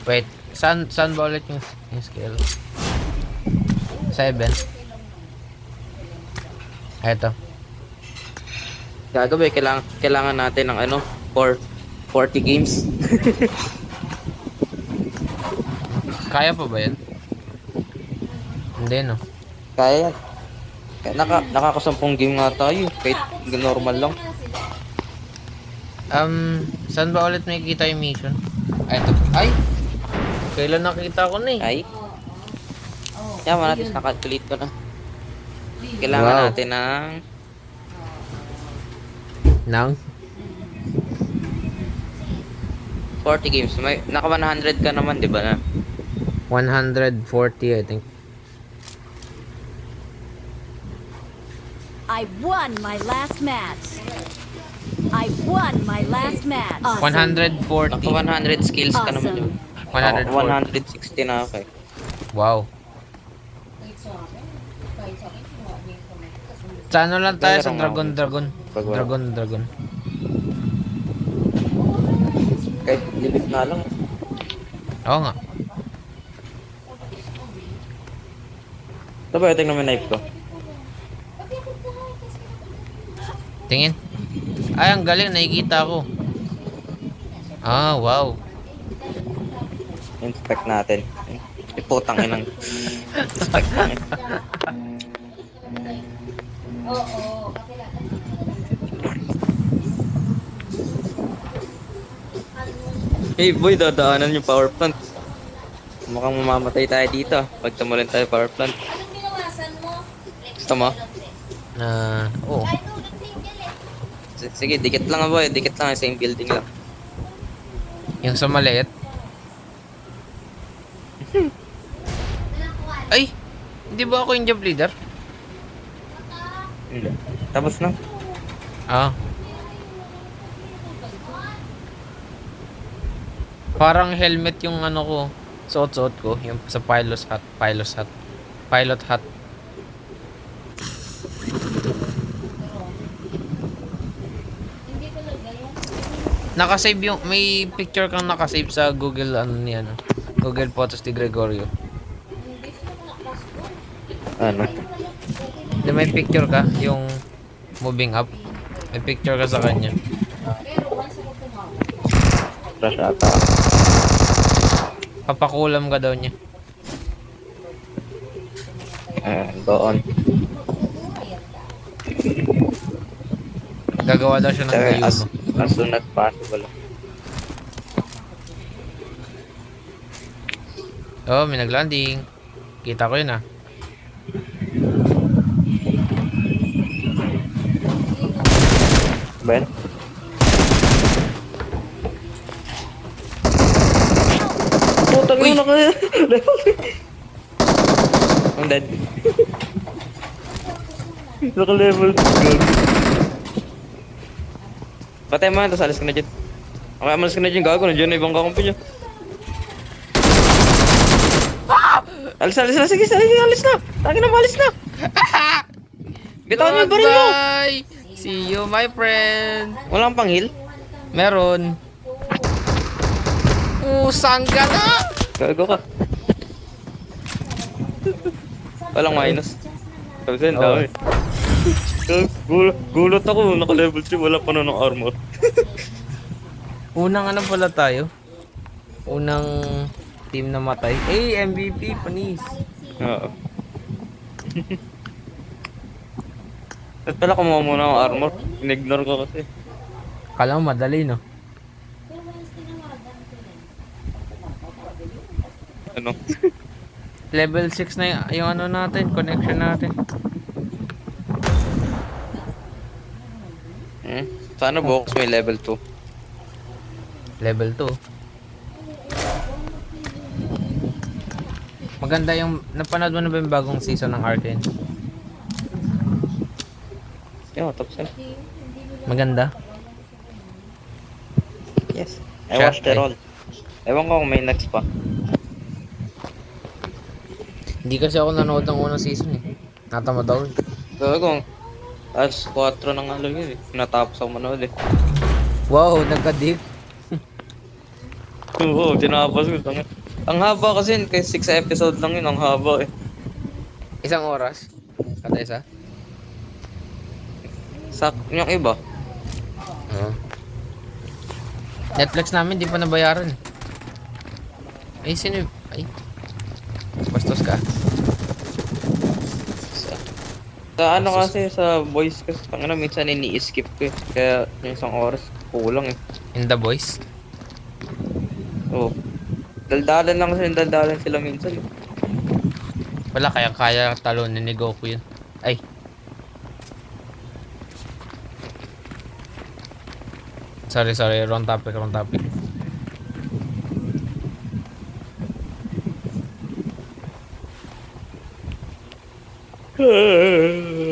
[SPEAKER 1] Wait, saan ba ulit yung skill? 7. Eto.
[SPEAKER 3] Gagawin, kailangan natin ng ano, for 40 games.
[SPEAKER 1] Kaya pa ba yun? Hindi, no?
[SPEAKER 3] Kaya yan. Nakakasampung game nga tayo, kahit normal lang.
[SPEAKER 1] Saan ba ulit makikita yung mission? Eto. Ay! Kailan nakita ko na eh?
[SPEAKER 3] Ay. Yaman natin, nakalculate ko na. Kailangan
[SPEAKER 1] Wow.
[SPEAKER 3] natin ng
[SPEAKER 1] Nang?
[SPEAKER 3] 40 games. Naka 100 ka naman, di ba na?
[SPEAKER 1] 140, I think.
[SPEAKER 4] I won my last match. I won my last match.
[SPEAKER 3] Naka
[SPEAKER 1] 140.
[SPEAKER 3] 100 skills ka naman, di ba?
[SPEAKER 4] Awesome.
[SPEAKER 1] 140.
[SPEAKER 3] 160 na ako eh.
[SPEAKER 1] Wow.
[SPEAKER 5] Kahit sa akin, hindi ko kasi
[SPEAKER 1] Sa ano lang tayo? Sa
[SPEAKER 3] Meron ako.
[SPEAKER 1] Dragon. Dragon.
[SPEAKER 3] Kahit limit na lang.
[SPEAKER 1] Oo nga.
[SPEAKER 3] Ito ba, tingnan mo yung knife ko.
[SPEAKER 1] Tingin. Ay, ang galing. Nakikita ko. Ah, wow.
[SPEAKER 3] Inspect natin. Iputang inang. Inspect natin.
[SPEAKER 5] Oo,
[SPEAKER 3] Hey boy, dadaanan yung power plant. Mukhang mamamatay tayo dito. Pag tumulan tayo power plant.
[SPEAKER 5] anong binawasan mo?
[SPEAKER 3] Gusto mo?
[SPEAKER 1] Oo.
[SPEAKER 5] I know the single eh.
[SPEAKER 3] Sige, dikit lang boy. Dikit lang. Same building lang.
[SPEAKER 1] Yung sa maliit. Ay! Hindi ba ako yung job leader?
[SPEAKER 3] Hindi. Tapos na.
[SPEAKER 1] Ah. Parang helmet yung ano ko. Suot-suot ko. Yung sa pilot hat. Pilot hat.
[SPEAKER 5] Hindi talaga yan.
[SPEAKER 1] Nakasave yung... May picture kang nakasave sa Google ano niya. No? Google Photos ni Gregorio.
[SPEAKER 5] Hindi sila naklas ko.
[SPEAKER 3] Ano?
[SPEAKER 1] Di may picture ka? Yung moving up. May picture ka sa kanya.
[SPEAKER 5] Pero once ako tumawag,
[SPEAKER 3] Crash ata.
[SPEAKER 1] Papakulam ka daw niya.
[SPEAKER 3] Doon.
[SPEAKER 1] Gagawa daw siya ng gayon.
[SPEAKER 3] As soon as possible.
[SPEAKER 1] Oh, may naglanding. Kita ko yun ah.
[SPEAKER 3] Ben? Putang
[SPEAKER 1] Uy!
[SPEAKER 3] ina ka. I'm dead. Naka-level 2. Patay mo na, tapos alis ka na dyan. Okay, alis ka na dyan, gago. Nandiyan na ibang kakampi dyan. Alis na. Sige, alis na. Tangin na, alis na. Bitawan mo yung baril mo.
[SPEAKER 1] Bye! See you, my friend!
[SPEAKER 3] Walang pang heal.
[SPEAKER 1] Meron. Saan ka na?
[SPEAKER 3] Gago ka. Walang minus. Sabi sa'yo, ang dami. Gulot ako, naka-level 3, wala pa na ng armor.
[SPEAKER 1] Unang ano pala tayo? Unang team na matay. MVP, panis.
[SPEAKER 3] Oo. At pala kumuha muna ng armor. In-ignore ko kasi.
[SPEAKER 1] Kala mo madali, no?
[SPEAKER 3] Ano?
[SPEAKER 1] Level 6 na yung ano natin, connection natin.
[SPEAKER 3] Sana box may level 2.
[SPEAKER 1] Level 2. Maganda yung, napanood mo na ba yung bagong season ng Arcane?
[SPEAKER 3] Yo, tapos na.
[SPEAKER 1] Maganda.
[SPEAKER 3] Yes. I
[SPEAKER 1] Siya,
[SPEAKER 3] watched it all. Ewan ko kung may next pa.
[SPEAKER 1] Hindi kasi ako nanood ng unang season eh. Natamad ako eh.
[SPEAKER 3] Gagawin. As 4 na nga lang yun eh. Natapos ako manood eh.
[SPEAKER 1] Wow, nagka-deep.
[SPEAKER 3] Oo, tinapos ko. Ang haba kasi yun, kaya 6 episode lang yun, ang haba eh.
[SPEAKER 1] Isang oras. Kada isa.
[SPEAKER 3] Yung iba.
[SPEAKER 1] Netflix namin di pa nabayaran. Ay, sino? Ay. Bastos ka.
[SPEAKER 3] Sa ano kasi, sa voice kasi, minsan ini-skip ko eh. Kaya yung isang oras, kulang eh.
[SPEAKER 1] In the boys.
[SPEAKER 3] Oo. Daldalan lang kasi, daldalan sila minsan eh.
[SPEAKER 1] Wala, kaya talunin ni Goku yun. Ay. Sorry, wrong topic.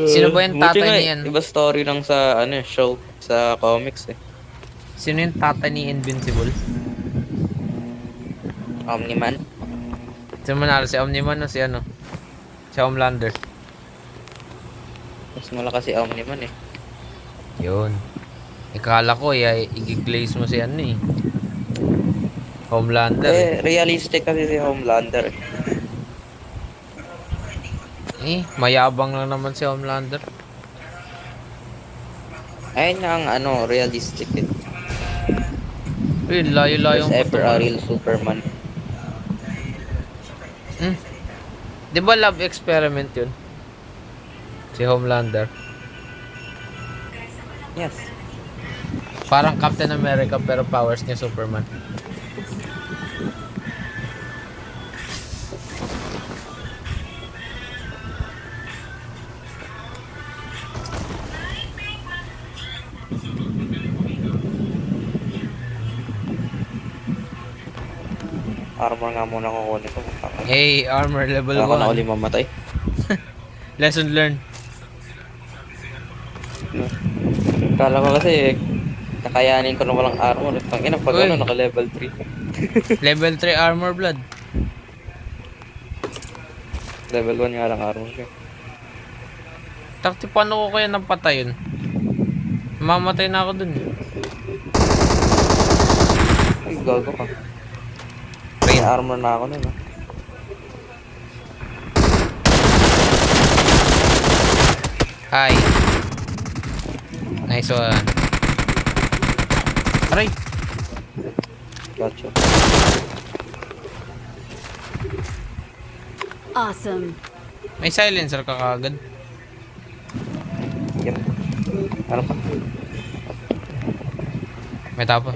[SPEAKER 1] Sino ba yung
[SPEAKER 3] Buti
[SPEAKER 1] tatay
[SPEAKER 3] nga
[SPEAKER 1] niyan?
[SPEAKER 3] Iba story lang sa ano show, sa comics eh.
[SPEAKER 1] Sino yung tatay ni Invincible?
[SPEAKER 3] Omni-Man.
[SPEAKER 1] Sino manalo? Si Omni-Man o si ano? Si Homelander.
[SPEAKER 3] Mas malakas si Omni-Man eh.
[SPEAKER 1] Yun. Ikala ko, i-glaze mo si ano eh. Homelander eh.
[SPEAKER 3] Realistic kasi si Homelander eh.
[SPEAKER 1] Mayabang lang naman si Homelander.
[SPEAKER 3] Ayun nga ang ano, realistic eh.
[SPEAKER 1] Uy, layo-layo
[SPEAKER 3] First ever a real Superman.
[SPEAKER 1] Di ba love experiment yun? Si Homelander.
[SPEAKER 3] Yes.
[SPEAKER 1] Parang Captain America pero powers niya Superman.
[SPEAKER 3] Armor nga muna kukunin ko.
[SPEAKER 1] Hey, armor level 1.
[SPEAKER 3] Ako na uli mamatay.
[SPEAKER 1] Lesson learned.
[SPEAKER 3] Kala ko kasi kakayanin ko na walang armor. Tangina pag
[SPEAKER 1] Uy.
[SPEAKER 3] ano, naka level 3.
[SPEAKER 1] Level 3 armor blood.
[SPEAKER 3] Level 1 nga lang armor ko.
[SPEAKER 1] Takti, paano ko kaya napatay yun? Mamatay na ako dun.
[SPEAKER 3] Ay, gago ka. May armor na ako nun ah.
[SPEAKER 1] Hi. Nice one. Aray.
[SPEAKER 3] Gotcha.
[SPEAKER 4] Awesome.
[SPEAKER 1] May silencer ka kagad.
[SPEAKER 3] Yep. Ano pa?
[SPEAKER 1] May tapa.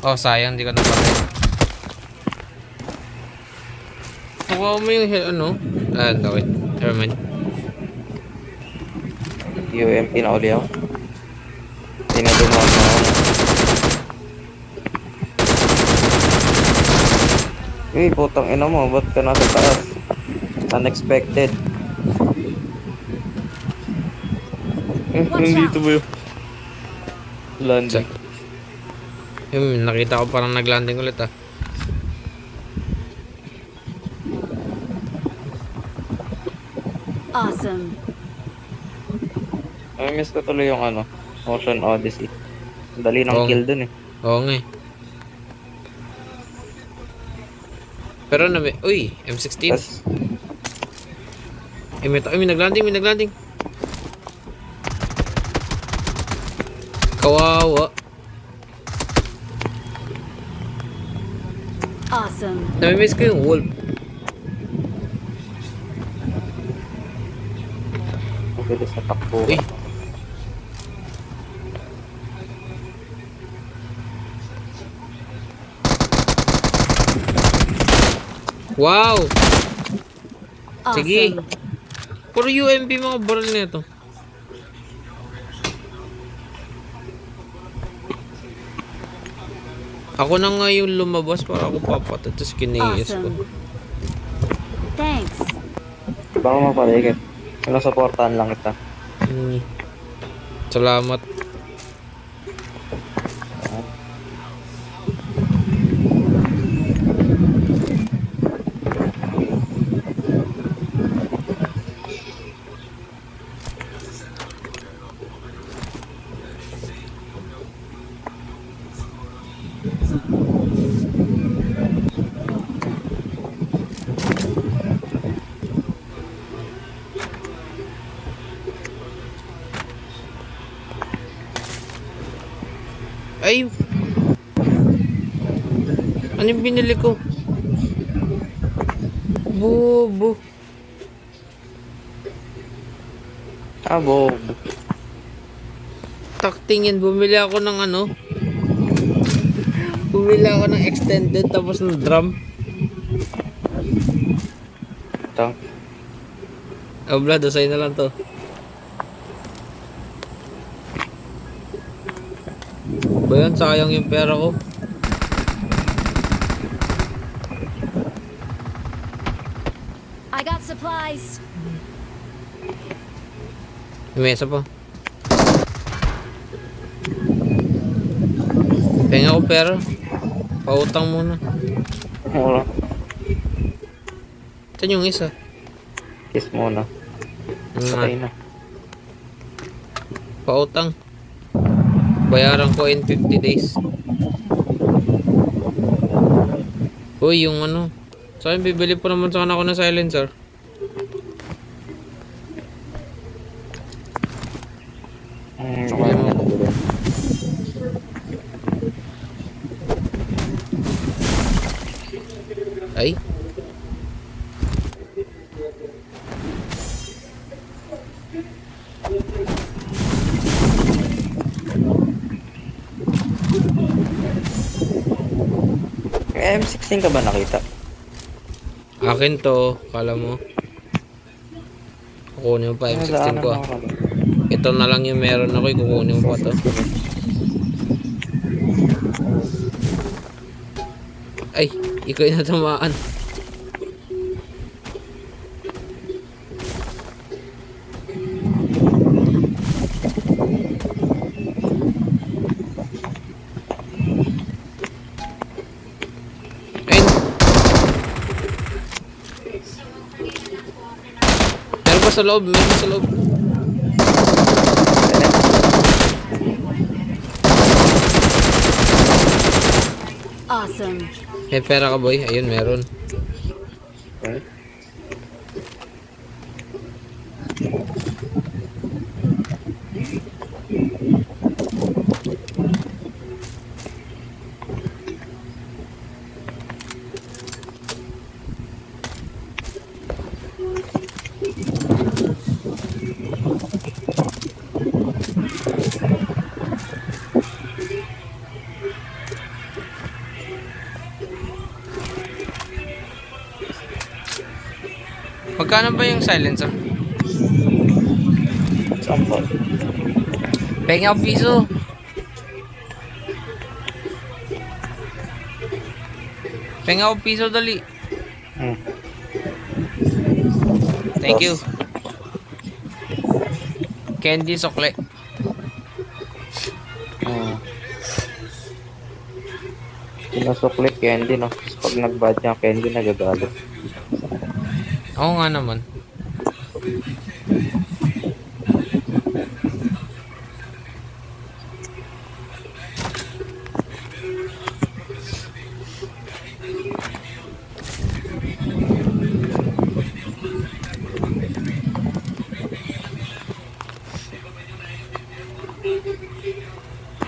[SPEAKER 1] Oh, sayang, di ka napatay. Nakuha mo yung ano? No, wait. Never mind.
[SPEAKER 3] UMP na uli ako. Tinadunan na ako. Uy, putang ina mo, ba't ka nasa taas? Unexpected.
[SPEAKER 4] Watch
[SPEAKER 3] Nandito
[SPEAKER 4] out.
[SPEAKER 3] ba yung landing?
[SPEAKER 1] Yung nakita ko parang naglanding ulit ah.
[SPEAKER 4] Awesome.
[SPEAKER 3] Ay, miss ko tuloy yung ano, Ocean Odyssey. Ang dali ng
[SPEAKER 1] Oo.
[SPEAKER 3] kill dun eh.
[SPEAKER 1] Oo nga eh. Pero na may... Uy! M16.
[SPEAKER 3] Tas,
[SPEAKER 1] May naglanding, may naglanding. Kawawa.
[SPEAKER 4] Awesome.
[SPEAKER 1] Namimiss ko yung wolf.
[SPEAKER 3] ang bilis na takbo.
[SPEAKER 1] Uy! Wow! Sige.
[SPEAKER 4] Awesome.
[SPEAKER 1] Puro UMP mga barrel nito. Ako na nga yung lumabas para ako papatay. Tapos kinayos ko.
[SPEAKER 4] Awesome. Thanks.
[SPEAKER 3] Baka mapaligid. Sinusuportahan lang kita.
[SPEAKER 1] Hmm. Salamat. Ay! Ano yung binili ko? Bobo.
[SPEAKER 3] Bob.
[SPEAKER 1] Taktingin, bumili ako ng ano? Bumili ako ng extended tapos ng drum.
[SPEAKER 3] Ito.
[SPEAKER 1] Oh, Vlad, sa'yo na lang to. Ba yun? Sayang yung pera ko.
[SPEAKER 4] I got supplies.
[SPEAKER 1] May mesa pa. Penga ko pera. Pautang muna.
[SPEAKER 3] Mura.
[SPEAKER 1] Saan yung isa?
[SPEAKER 3] Kiss muna. Patay na.
[SPEAKER 1] Pautang. Bayaran ko in 50 days. Uy, yung ano. Saan bibili po naman sana ako ng silencer.
[SPEAKER 3] Okay na nabili.
[SPEAKER 1] Ay.
[SPEAKER 3] May M16 ka ba nakita?
[SPEAKER 1] Akin to. Kala mo. Kukunin mo pa M16 ko. Ito na lang yung meron ako. Kukunin mo pa to. Ay, ikaw yung natamaan. Ayun. Meron pa sa loob. Meron pa sa loob.
[SPEAKER 4] Awesome.
[SPEAKER 1] May pera ka boy. Ayun, meron.
[SPEAKER 3] Okay.
[SPEAKER 1] Magkano ba yung silencer?
[SPEAKER 3] Sample.
[SPEAKER 1] Penga ang piso. Penga ako piso dali.
[SPEAKER 3] Hmm.
[SPEAKER 1] Thank you. Candy sukle.
[SPEAKER 3] Sinusukli candy, no? Tapos pag nag-bad yung candy, nagagalit.
[SPEAKER 1] Oo nga naman.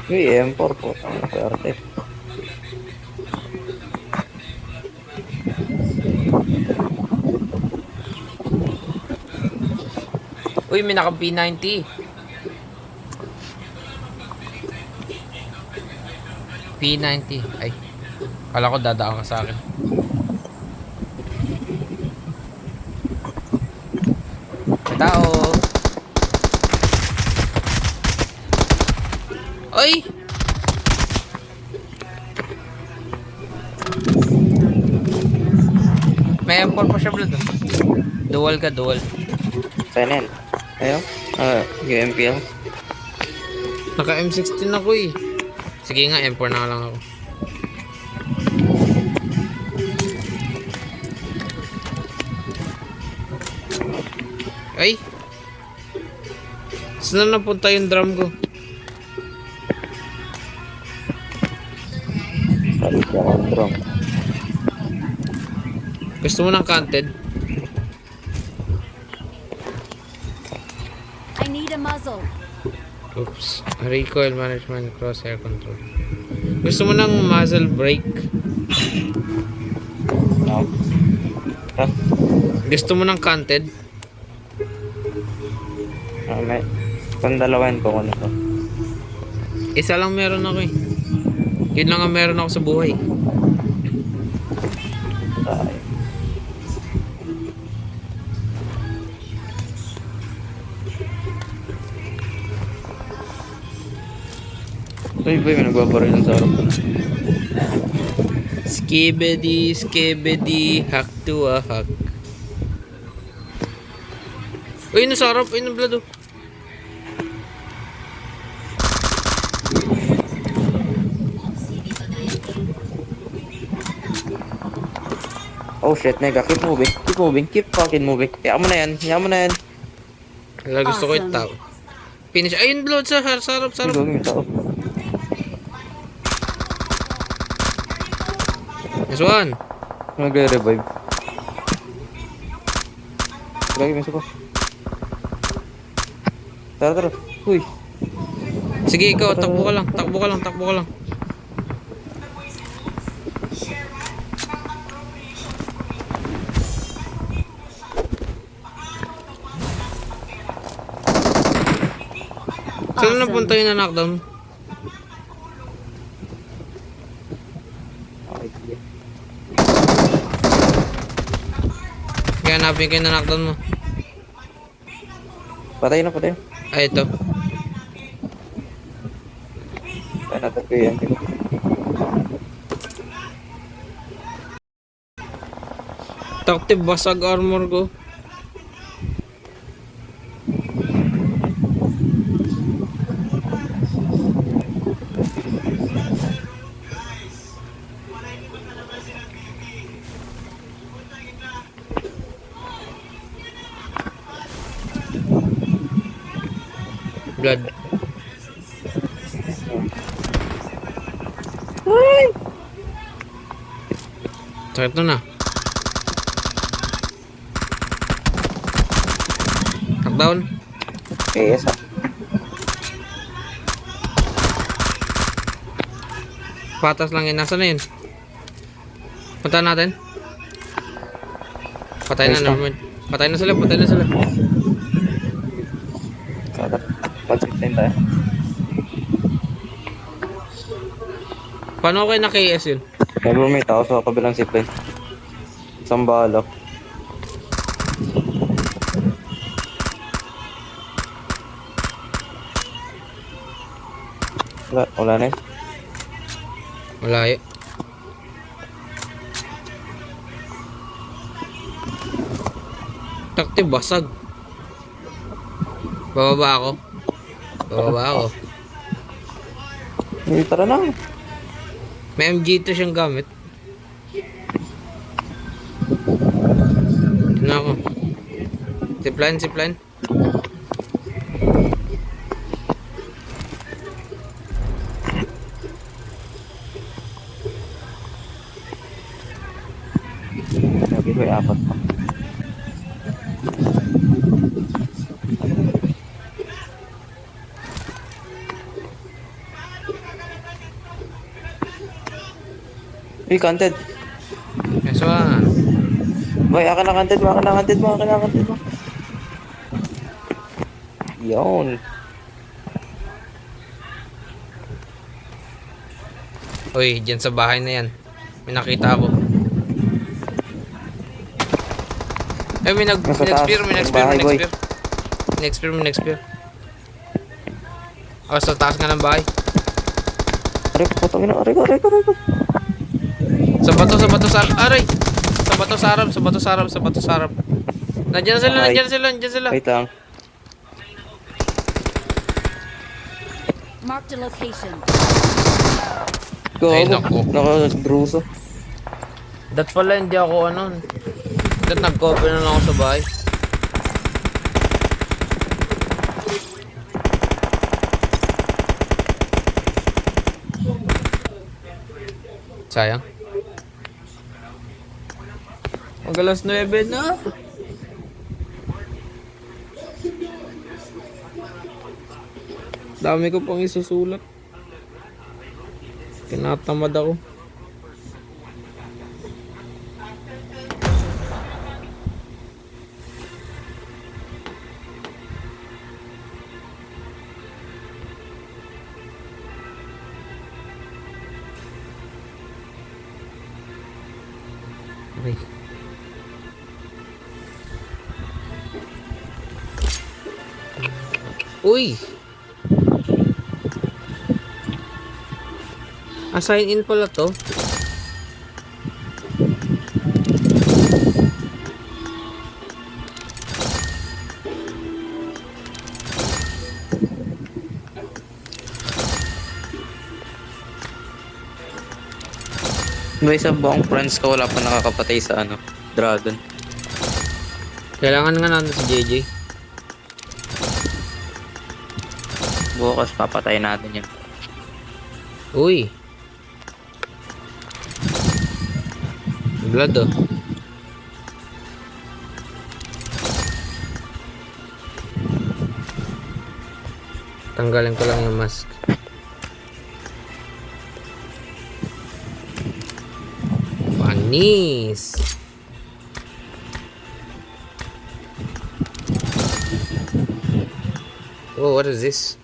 [SPEAKER 3] Uy, M4 po. Ang swerte.
[SPEAKER 1] Uy, may naka P90. P90. Ay. Kala ko dadaan ka sa akin. May tao. Ay! May M4 pa siya, blood. Dual ka, dual.
[SPEAKER 3] Saan yan? Ayun? UMP lang.
[SPEAKER 1] Naka M16 ako eh. Sige nga, M4 na lang ako. Ay! Saan na napunta yung drum ko?
[SPEAKER 3] Sabi siya ang drone.
[SPEAKER 1] Gusto mo ng canted?
[SPEAKER 4] I need a muzzle.
[SPEAKER 1] Oops. Recoil management, crosshair control. Gusto mo ng muzzle brake?
[SPEAKER 3] No? Huh?
[SPEAKER 1] Gusto mo ng canted?
[SPEAKER 3] May pandalawan ko kung ano.
[SPEAKER 1] Isa lang meron ako eh. Yun lang ang meron ako sa buhay.
[SPEAKER 3] Tayo. Uy, boy, may nagbabaril ng sarap ko na.
[SPEAKER 1] Skibidi, skibidi, hack to a hack. Uy, nasarap. Uy, nablado.
[SPEAKER 3] Oh shit, nega, keep moving. Keep moving. Keep fucking moving. Kaya mo na yan. Kaya mo na yan.
[SPEAKER 1] Wala, gusto ko
[SPEAKER 4] Awesome.
[SPEAKER 1] yung tao. Finish. Ayun, blood sa sarap, sarap.
[SPEAKER 3] Gawin yung tao.
[SPEAKER 1] This one.
[SPEAKER 3] Nagre-revive. Lagi mo ko. Tara, tara. Uy.
[SPEAKER 1] Sige, ikaw. Takbo ka lang. Takbo ka lang. Takbo ka lang. Saan na napunta yung na-knockdown?
[SPEAKER 3] Okay, sige.
[SPEAKER 1] Kaya hanapin kayo na-knockdown mo.
[SPEAKER 3] Patay na, patay na.
[SPEAKER 1] Ay, ito.
[SPEAKER 3] Kaya natin ko yan.
[SPEAKER 1] Takti, basag armor ko. Blood. Sakit na na. Knockdown.
[SPEAKER 3] Okay, yes.
[SPEAKER 1] Patas lang yun. Nasaan na yun? Punta natin. Patay na,
[SPEAKER 3] Nice
[SPEAKER 1] never mind. Patay na sila, patay na sila.
[SPEAKER 3] Tara. Pag-16 tayo.
[SPEAKER 1] Paano kayo na-KS yun?
[SPEAKER 3] Never may tao sa kabilang zipline. Isang bala. Wala na yun.
[SPEAKER 1] Malayo. Ito basag. Bababa ako. Bababa ako.
[SPEAKER 3] Tara na.
[SPEAKER 1] May MG2 siyang gamit. Tignan ako. Zipline, zipline.
[SPEAKER 3] Sabi ko, apat pa. Uy, content.
[SPEAKER 1] Yes, one.
[SPEAKER 3] Boy, akin na content mo, akin na content mo, akin na content mo. Yun.
[SPEAKER 1] Uy, dyan sa bahay na yan. May nakita ako. Eh, may
[SPEAKER 3] Nasa taas.
[SPEAKER 1] nag-spear, may
[SPEAKER 3] Yung
[SPEAKER 1] nag-spear,
[SPEAKER 3] bahay,
[SPEAKER 1] may
[SPEAKER 3] boy.
[SPEAKER 1] nag-spear. May nag-spear. Oh, sa taas nga ng bahay.
[SPEAKER 3] Aray, putangin na, aray ko.
[SPEAKER 1] Sa bato, aray! Sa bato, sarap. Nandiyan na sila.
[SPEAKER 3] Wait lang.
[SPEAKER 4] Marked a location.
[SPEAKER 3] Go.
[SPEAKER 1] Ay, naku.
[SPEAKER 3] Naka-druso.
[SPEAKER 1] Dat pala, hindi ako Dat nag-cover na lang ako sa bahay. Sayang. Mag alas 9 na. Dami ko pang isusulat. Tinatamad ako. Okay. Uy! Assign in pala to.
[SPEAKER 3] May isang buong friends ko, wala pa nakakapatay sa dragon.
[SPEAKER 1] Kailangan nga nandun si JJ.
[SPEAKER 3] Bukas papatay natin yan.
[SPEAKER 1] Uy! Blood oh. Tanggalin ko lang yung mask. Panis! Oh, what is this?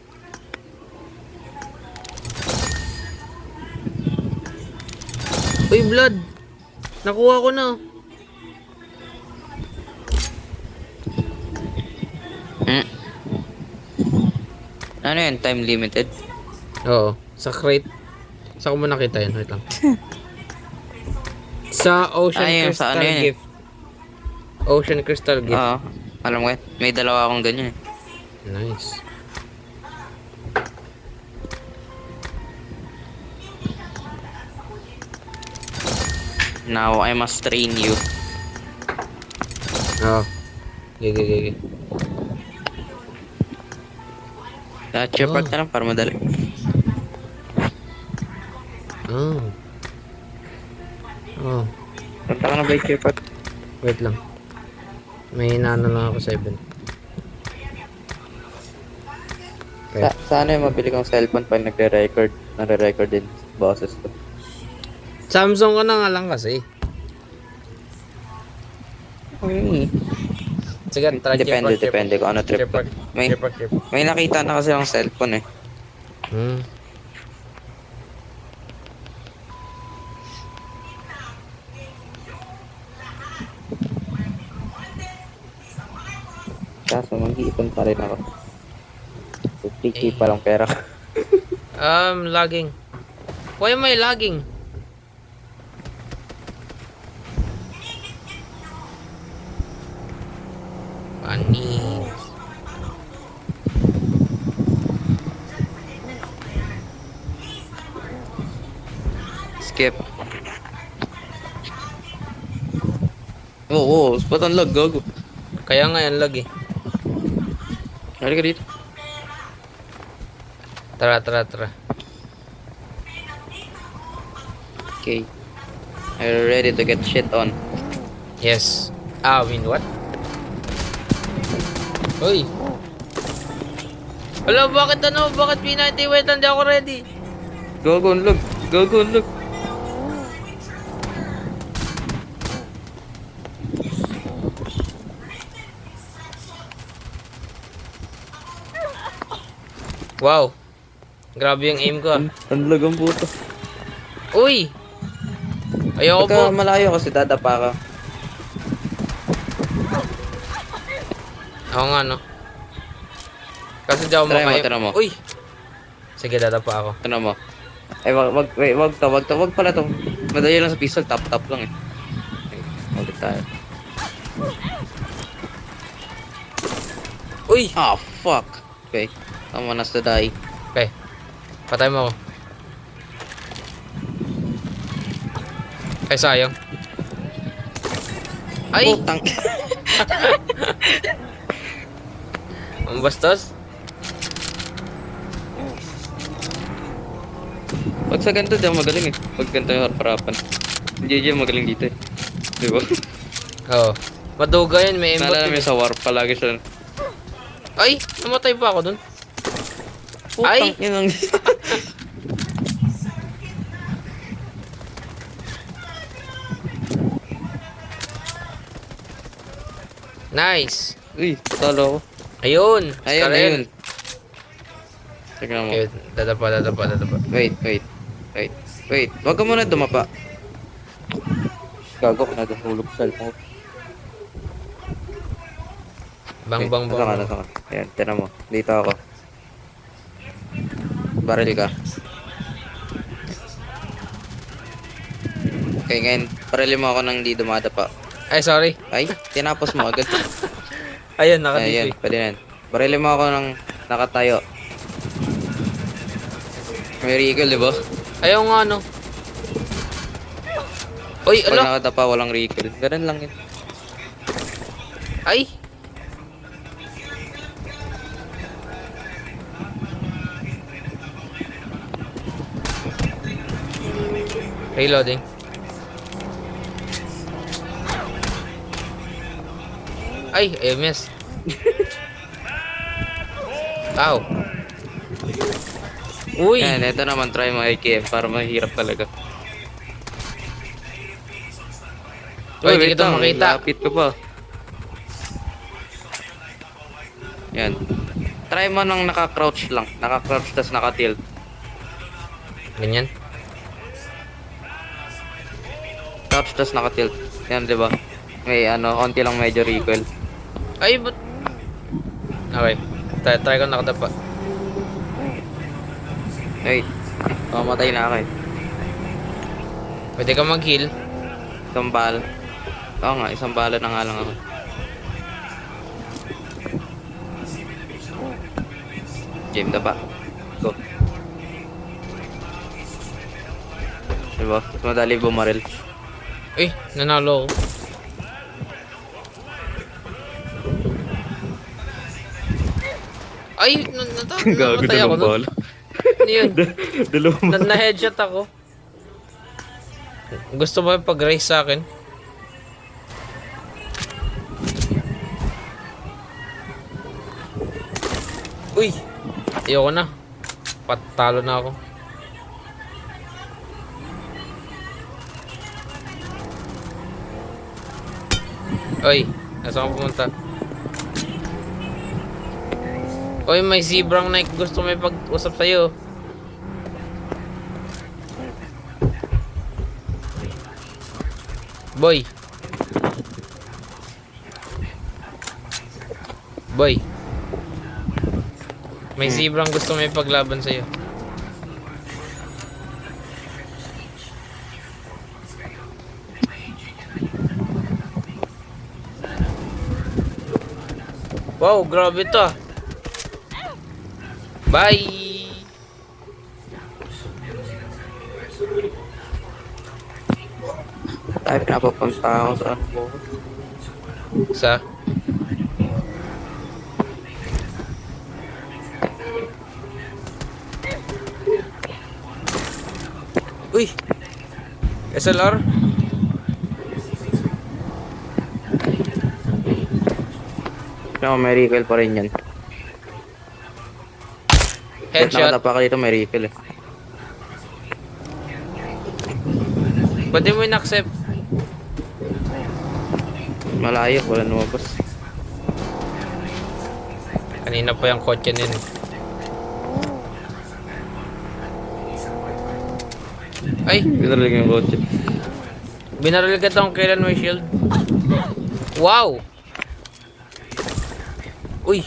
[SPEAKER 1] Uy, blood! Nakuha ko na.
[SPEAKER 3] Ano yan? Time limited?
[SPEAKER 1] Oo. Sa crate. Saan ko mo nakita yun? Wait lang. Sa Ocean
[SPEAKER 3] Ayun,
[SPEAKER 1] Crystal
[SPEAKER 3] sa ano yun eh.
[SPEAKER 1] Gift. Ocean Crystal Gift.
[SPEAKER 3] Oo. Alam mo yan. May dalawa akong ganyan eh.
[SPEAKER 1] Nice.
[SPEAKER 3] Now, I must train you.
[SPEAKER 1] Oo. Gigi.
[SPEAKER 3] Cheer part na lang para madali.
[SPEAKER 1] Oh. Oh.
[SPEAKER 3] Punta ka na ba yung cheer part?
[SPEAKER 1] Wait lang. May inaano lang ako 7. Okay.
[SPEAKER 3] Sana yung mabili kong cellphone pag nagre-record. Nare-record din boses ko.
[SPEAKER 1] Samsung ka na nga lang kasi. Sige, try
[SPEAKER 3] Depende kung ano trip ko. May nakita na kasi akong cellphone eh. Kaso mag-iipon pa rin ako. 50k pa lang pera.
[SPEAKER 1] Lagging. Why am I lagging?
[SPEAKER 3] Skip. Oo, ba't ang lag, gago?
[SPEAKER 1] Kaya nga yan lag eh.
[SPEAKER 3] Halika dito.
[SPEAKER 1] Tara, tara, tara.
[SPEAKER 3] Okay. Are you ready to get shit on?
[SPEAKER 1] Yes. Ah, win what? Uy. Wala, bakit ano? Bakit P90 hindi ako ready?
[SPEAKER 3] Gago, ang lag. Gago, ang lag.
[SPEAKER 1] Wow. Grabe yung aim ko ah.
[SPEAKER 3] Ang lag ang puto.
[SPEAKER 1] Uy! Ayoko po.
[SPEAKER 3] Pagka malayo kasi dadapa ka.
[SPEAKER 1] Ako nga no. Kasi di ako
[SPEAKER 3] Try mo,
[SPEAKER 1] makaya.
[SPEAKER 3] try mo.
[SPEAKER 1] Uy! Sige, dadapa ako.
[SPEAKER 3] Ano mo? Ay, wag pala to. Madali lang sa pistol, tap lang eh. Okay, ulit tayo.
[SPEAKER 1] Uy!
[SPEAKER 3] Ah, fuck. Okay, someone has to die.
[SPEAKER 1] Okay. Patay mo ako. Ay, sayang. Ay!
[SPEAKER 3] Putang.
[SPEAKER 1] Ang bastos.
[SPEAKER 3] Pag sa ganito, di ako magaling eh. Pag ganito yung harap-harapan. Si JJ magaling dito eh. Di ba?
[SPEAKER 1] Oo. Maduga yan, may aimbot
[SPEAKER 3] Naalala mo
[SPEAKER 1] yun.
[SPEAKER 3] yung sa warp palagi siya.
[SPEAKER 1] Ay! Namatay pa ako dun. Ay!
[SPEAKER 3] Putang inang.
[SPEAKER 1] Nice!
[SPEAKER 3] Uy, talo ako.
[SPEAKER 1] Ayun!
[SPEAKER 3] Ayun,
[SPEAKER 1] Scarel.
[SPEAKER 3] ayun. Tignan mo.
[SPEAKER 1] Okay, dadapa.
[SPEAKER 3] Wait. Wag ka muna dumapa. Gago ka na dahulog sa cellphone.
[SPEAKER 1] Bang.
[SPEAKER 3] Nasa ka. Ayan, tinan mo. Dito ako. Baril ka. Okay, ngayon, parilin mo ako nang di dumadapa.
[SPEAKER 1] Ay, sorry.
[SPEAKER 3] Ay, tinapos mo agad.
[SPEAKER 1] Ayun,
[SPEAKER 3] Ayan,
[SPEAKER 1] naka-DP.
[SPEAKER 3] pwede na yan. Barilin mo ako nang nakatayo. May recall, di ba?
[SPEAKER 1] Ayaw nga, no. Uy,
[SPEAKER 3] Pag
[SPEAKER 1] ala!
[SPEAKER 3] nakatapa, walang recall. Ganun lang yun.
[SPEAKER 1] Ay! Reloading. Ay, miss. Ow. Uy!
[SPEAKER 3] Yan, ito naman, try mo IKM para mahirap talaga.
[SPEAKER 1] Uy, di
[SPEAKER 3] wait
[SPEAKER 1] kita
[SPEAKER 3] lang,
[SPEAKER 1] makita.
[SPEAKER 3] Lapit ka pa. Yan. Try mo nang naka-crouch lang. Naka-crouch tas naka-tilt.
[SPEAKER 1] Ganyan.
[SPEAKER 3] Crouch tas naka-tilt. Yan, di ba? May konti lang medyo recoil.
[SPEAKER 1] Ay, but... Okay. Try ko nakadapa.
[SPEAKER 3] Wait. Mamatay na ako eh.
[SPEAKER 1] Pwede ka mag-heal.
[SPEAKER 3] Isang bala. Oo nga, isang bala na nga lang ako. Game na ba? Go. Diba? Mas madali bumaril.
[SPEAKER 1] Uy, nanalo ako. Ay, namatay ako nun. Ano yun? Na-headshot ako. Gusto mo yung pag-race sa akin? Uy! Ayoko na. Patalo na ako. Uy! Nasaan ko pumunta? Uy, may zebrang Nike. Gusto may pag-usap sa'yo. Boy. Boy. May zebrang gusto may paglaban sa'yo. Wow, grabe to ah. Bye!
[SPEAKER 3] tayo pinapapunta ako sa ano mo.
[SPEAKER 1] Sa? Uy! SLR?
[SPEAKER 3] No, may refill pa rin yan. Kahit
[SPEAKER 1] Headshot?
[SPEAKER 3] nakatapa ka dito, may refill eh.
[SPEAKER 1] Pwede mo in-accept.
[SPEAKER 3] Malayo, wala lumabas.
[SPEAKER 1] Kanina pa yung kotse nun eh. Ay!
[SPEAKER 3] Pinaralig yung kotse.
[SPEAKER 1] Binaril ka tong kailan may shield. Wow! Uy!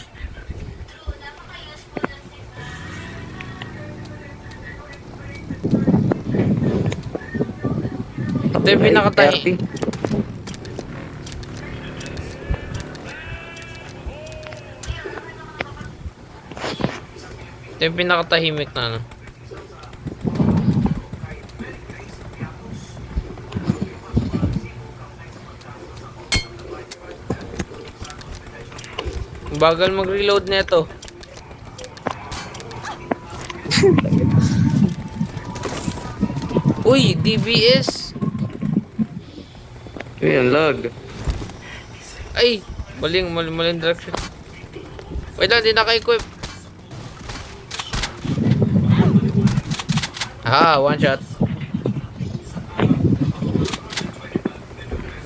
[SPEAKER 1] Ito yung pinakatahi.
[SPEAKER 3] 30.
[SPEAKER 1] Ito yung pinakatahimik na ano. Bagal mag-reload nito. Uy, DBS.
[SPEAKER 3] Uy, ang lag.
[SPEAKER 1] Ay, maling direction. Wait lang, di naka-equip. Ah, one shot.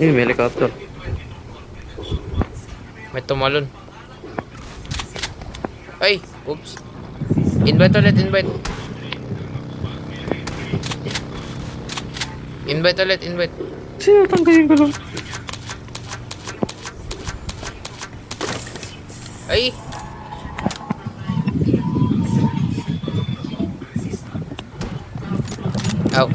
[SPEAKER 3] Uy, may helicopter.
[SPEAKER 1] May tumalon. Ay, oops. Invite ulit, invite. Invite ulit, invite.
[SPEAKER 3] Sino tanggalin ko lang?
[SPEAKER 1] Ay! Ow.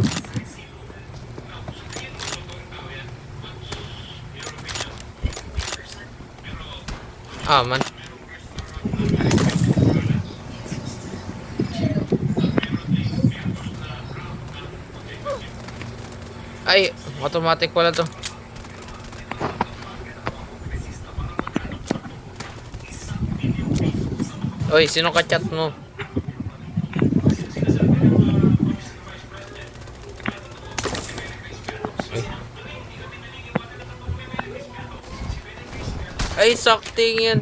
[SPEAKER 1] Ah, man. Ay, automatic pala to. Oy, sino ka-chat mo? Ay, sakting yan.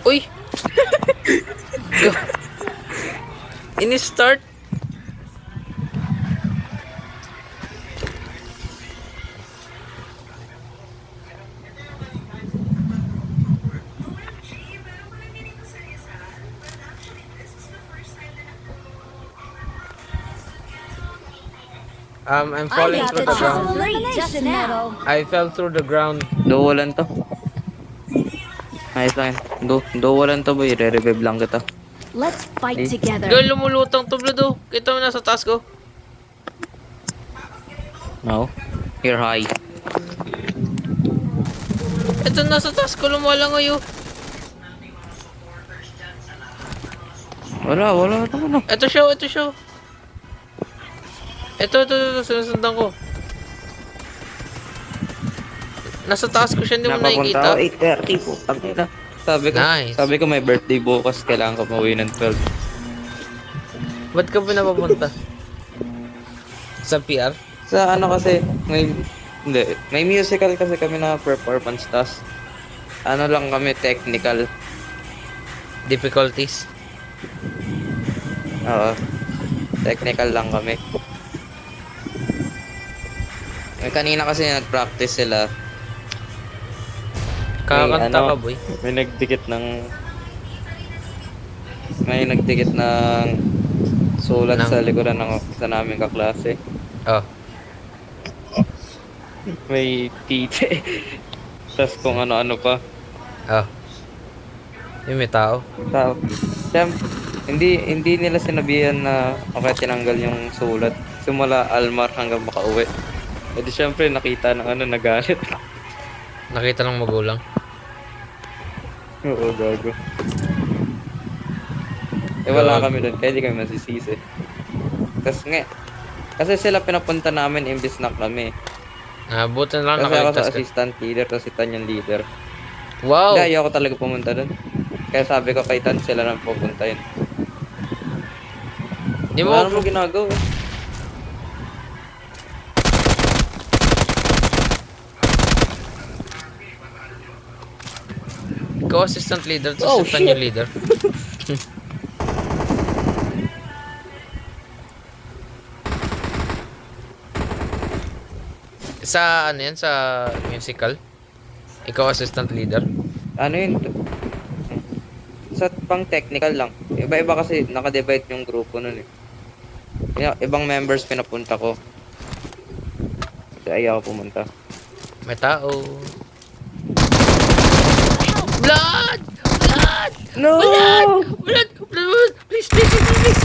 [SPEAKER 1] Uy! Ini-start? I'm
[SPEAKER 4] I
[SPEAKER 1] falling
[SPEAKER 4] got
[SPEAKER 1] through
[SPEAKER 4] the
[SPEAKER 1] the ground.
[SPEAKER 4] triple elimination medal.
[SPEAKER 1] I fell through the ground.
[SPEAKER 3] Duwalan to. Ayos lang yan. Duwalan to boy. Re-revive lang kita.
[SPEAKER 4] Let's fight
[SPEAKER 3] Eh.
[SPEAKER 4] together.
[SPEAKER 1] Girl, lumulutang to, Blodo. Kita mo nasa taas ko.
[SPEAKER 3] No? You're high.
[SPEAKER 1] Ito nasa taas ko, lumala ngayon.
[SPEAKER 3] Wala.
[SPEAKER 1] Ito siya, ito siya. Ito, sinusundan ko. Nasa taas ko siya, hindi mo
[SPEAKER 3] Napapunta
[SPEAKER 1] nakikita.
[SPEAKER 3] ako 8:30 po. Tangina.
[SPEAKER 1] Nice.
[SPEAKER 3] Sabi ko may birthday bukas. Kailangan ko mauwi ng 12.
[SPEAKER 1] Ba't ka ba napapunta? Sa PR?
[SPEAKER 3] Sa ano kasi, may musical kasi kami na performance task. Ano lang kami, technical.
[SPEAKER 1] Difficulties?
[SPEAKER 3] Oo. Technical lang kami. Kanina kasi nag-practice sila.
[SPEAKER 1] Kakanta
[SPEAKER 3] ano,
[SPEAKER 1] ka, boy.
[SPEAKER 3] May nagdikit ng sulat
[SPEAKER 1] Ng-
[SPEAKER 3] sa likuran ng isa naming kaklase.
[SPEAKER 1] Oh.
[SPEAKER 3] May tite. Tapos kung ano-ano pa.
[SPEAKER 1] Oh. Yung may tao.
[SPEAKER 3] Tao. Siyempre, hindi nila sinabihan na okay tinanggal yung sulat. Simula Almar hanggang makauwi. E di syempre nakita ng nagalit.
[SPEAKER 1] Nakita ng magulang.
[SPEAKER 3] Oo, gago. wala
[SPEAKER 1] Gago.
[SPEAKER 3] kami doon, kaya di kami masisisi. Kasi sila pinapunta namin imbis na kami.
[SPEAKER 1] Buti na lang
[SPEAKER 3] Kasi ako sa
[SPEAKER 1] nakaligtas ka.
[SPEAKER 3] assistant leader, tapos si Tan yung leader.
[SPEAKER 1] Wow!
[SPEAKER 3] Hindi, ayoko talaga pumunta doon. Kaya sabi ko kay Tan sila nang pupuntahin.
[SPEAKER 1] Di mo,
[SPEAKER 3] Wala namang ginagawa.
[SPEAKER 1] ikaw assistant leader, tapos
[SPEAKER 3] Oh,
[SPEAKER 1] si Tan
[SPEAKER 3] shit.
[SPEAKER 1] yung leader. Sa ano yan? Sa musical? Ikaw assistant leader?
[SPEAKER 3] Ano yun? Sa pang technical lang. Iba-iba kasi nakadivide yung grupo nun eh. Ibang members pinapunta ko. Kasi ayaw ko pumunta.
[SPEAKER 1] May tao. Blood! Blood!
[SPEAKER 3] No!
[SPEAKER 1] Blood! Blood! Blood! Please, please, please, please!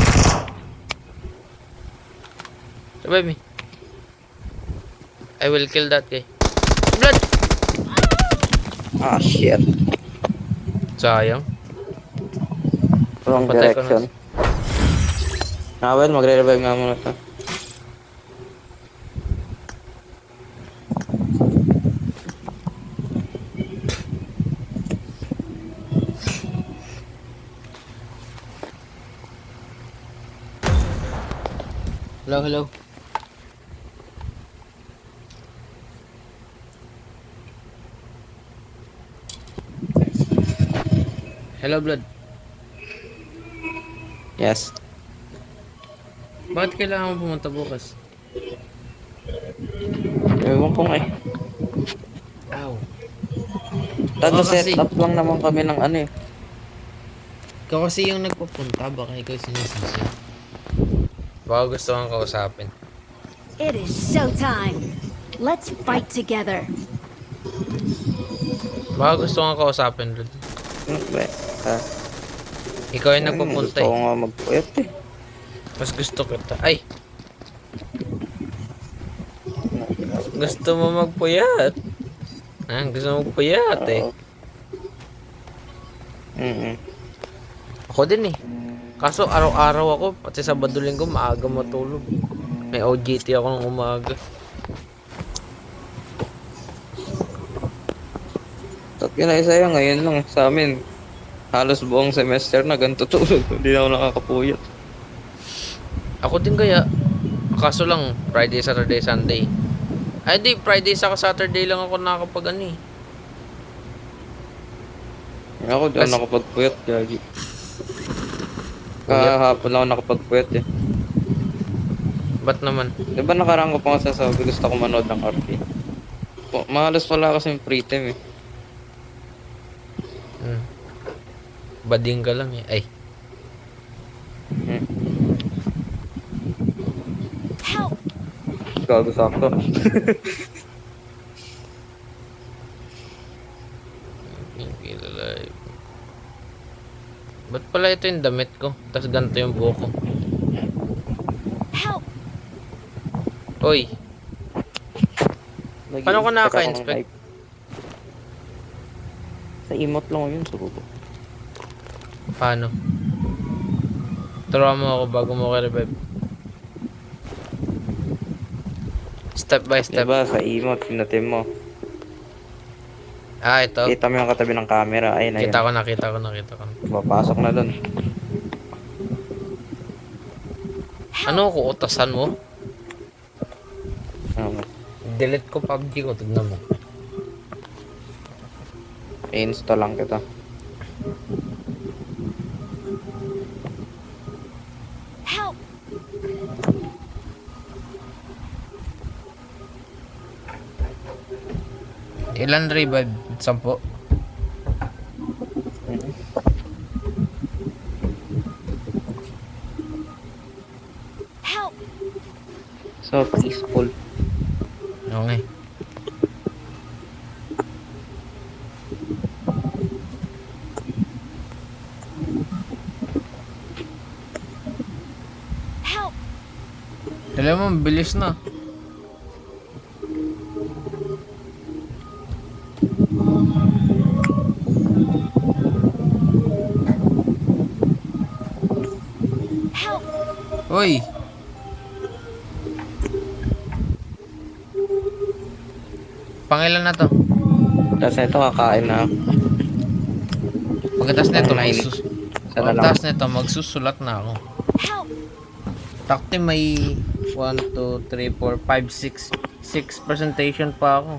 [SPEAKER 1] Revive me. I will kill that guy. Blood!
[SPEAKER 3] Ah, shit.
[SPEAKER 1] Sayang.
[SPEAKER 3] Wrong
[SPEAKER 1] Patay ko
[SPEAKER 3] direction. Well, magre-revive nga muna ito.
[SPEAKER 1] Hello, hello. Hello, Blood.
[SPEAKER 3] Yes.
[SPEAKER 1] Bakit kailangan mo pumunta bukas?
[SPEAKER 3] Ewan ko nga eh.
[SPEAKER 1] Ow.
[SPEAKER 3] Taga-set
[SPEAKER 1] kasi.
[SPEAKER 3] up lang naman kami ng ano eh.
[SPEAKER 1] Ikaw kasi yung nagpapunta, baka ikaw yung sinisisi. Baka gusto kang kausapin.
[SPEAKER 4] It is showtime. Let's fight together.
[SPEAKER 1] Baka gusto kang kausapin, Blood.
[SPEAKER 3] Ano ba eh? Ah,
[SPEAKER 1] Ikaw yung nagpapunta
[SPEAKER 3] gusto ko
[SPEAKER 1] eh.
[SPEAKER 3] nga magpuyat eh.
[SPEAKER 1] Mas gusto kita. Ay! Gusto mo magpuyat? Gusto mo magpuyat eh.
[SPEAKER 3] Oo. Mm-mm.
[SPEAKER 1] Ako din eh. Kaso araw-araw ako, pati Sabado Linggo, maaga matulog. May OJT ako ng umaga.
[SPEAKER 3] At kinaisaya ngayon lang sa amin. Halos buong semester na ganito tulog. Hindi na ako nakakapuyat.
[SPEAKER 1] Ako din kaya. Kaso lang, Friday, Saturday, Sunday. Ay di, Friday sa Saturday lang ako nakakapag ano eh.
[SPEAKER 3] Ako di ako
[SPEAKER 1] Kasi-
[SPEAKER 3] nakapagpuyat. Gagi.
[SPEAKER 1] Puyat?
[SPEAKER 3] Kahapon lang ako nakapagpuyat eh.
[SPEAKER 1] Ba't naman?
[SPEAKER 3] Diba nakaraan ko pa nga sasabi gusto ko manood ng RP. Mahalos wala kasi free time eh.
[SPEAKER 1] Bading ka lang eh. Ay.
[SPEAKER 3] Hmm.
[SPEAKER 4] Help!
[SPEAKER 3] Gago sakto.
[SPEAKER 1] Feel alive. Ba't pala ito yung damit ko? Tapos ganito yung buhok ko.
[SPEAKER 4] Help!
[SPEAKER 1] Oy, Paano ko nakaka-inspect?
[SPEAKER 3] Sa emote lang yun, surubo.
[SPEAKER 1] paano? Turuan mo ako bago mo ako revive. Step by step.
[SPEAKER 3] Diba, sa emote, pinutin mo.
[SPEAKER 1] Ito.
[SPEAKER 3] Kita mo yung katabi ng camera. Ayun, ayun.
[SPEAKER 1] Kita ko na.
[SPEAKER 3] Papasok na dun.
[SPEAKER 1] Ano ko utasan mo?
[SPEAKER 3] Um,
[SPEAKER 1] Delete ko PUBG ko, tignan mo.
[SPEAKER 3] install lang kita.
[SPEAKER 4] Help!
[SPEAKER 1] Ilan revive? 10?
[SPEAKER 4] Help!
[SPEAKER 3] So, peaceful.
[SPEAKER 1] Okay.
[SPEAKER 4] Help!
[SPEAKER 1] Alam mo, bilis na. Uy! Pangilan na to?
[SPEAKER 3] Tapos ito kakain na.
[SPEAKER 1] Pagkatapos nito,
[SPEAKER 3] Pang-nine. Sana lang.
[SPEAKER 1] pagkatapos nito, magsusulat na ako.
[SPEAKER 4] Help!
[SPEAKER 1] Takti may 1, 2, 3, 4, 5, 6 presentation pa ako.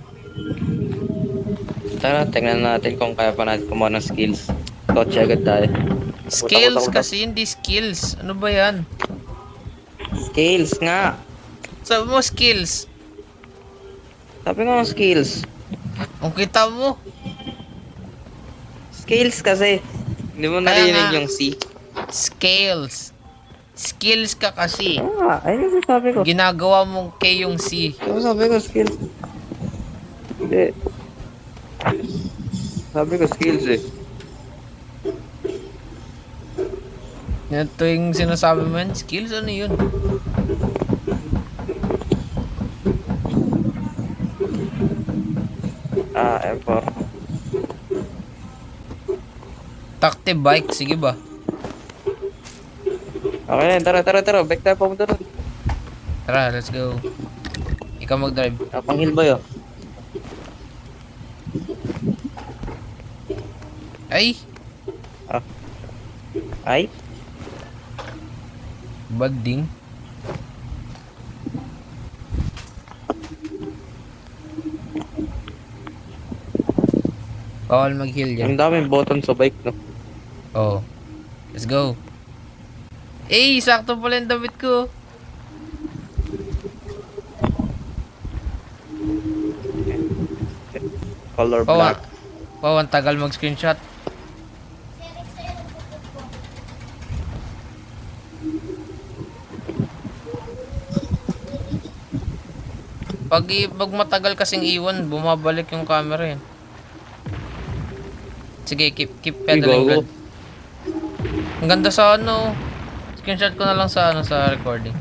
[SPEAKER 3] Tara, tingnan natin kung kaya pa natin kumuha ng skills. Kotse agad tayo.
[SPEAKER 1] Skills
[SPEAKER 3] Utak.
[SPEAKER 1] kasi, hindi skills. Ano ba yan?
[SPEAKER 3] Skills nga.
[SPEAKER 1] Sabi mo skills.
[SPEAKER 3] Sabi ko ng skills.
[SPEAKER 1] Ang kita mo.
[SPEAKER 3] Skills kasi. Hindi mo
[SPEAKER 1] Kaya
[SPEAKER 3] narinig
[SPEAKER 1] nga.
[SPEAKER 3] yung C.
[SPEAKER 1] Scales. Skills ka kasi.
[SPEAKER 3] Ayun yung sabi ko.
[SPEAKER 1] Ginagawa mong K yung C.
[SPEAKER 3] Ano sabi ko skills? Hindi. Sabi ko skills eh.
[SPEAKER 1] Ito yung sinasabi mo yun. Skills, ano yun?
[SPEAKER 3] M4.
[SPEAKER 1] Takti bike, sige ba?
[SPEAKER 3] Okay na, tara. Back tayo pamunta doon.
[SPEAKER 1] Tara, let's go. Ikaw mag-drive.
[SPEAKER 3] Pang hill ba yun?
[SPEAKER 1] Ay!
[SPEAKER 3] Ay?
[SPEAKER 1] Bading. Bawal mag-heal yan.
[SPEAKER 3] Ang daming button sa bike, no?
[SPEAKER 1] Oh. Let's go. Eh, sakto pala yung damit ko.
[SPEAKER 3] Color
[SPEAKER 1] Oh,
[SPEAKER 3] black.
[SPEAKER 1] wow, ang tagal mag-screenshot. Pag matagal kasing iwan, bumabalik yung camera yan. Sige, keep pedaling,
[SPEAKER 3] Go.
[SPEAKER 1] Brad. Ang ganda sa ano. Screenshot ko na lang sa ano, sa recording.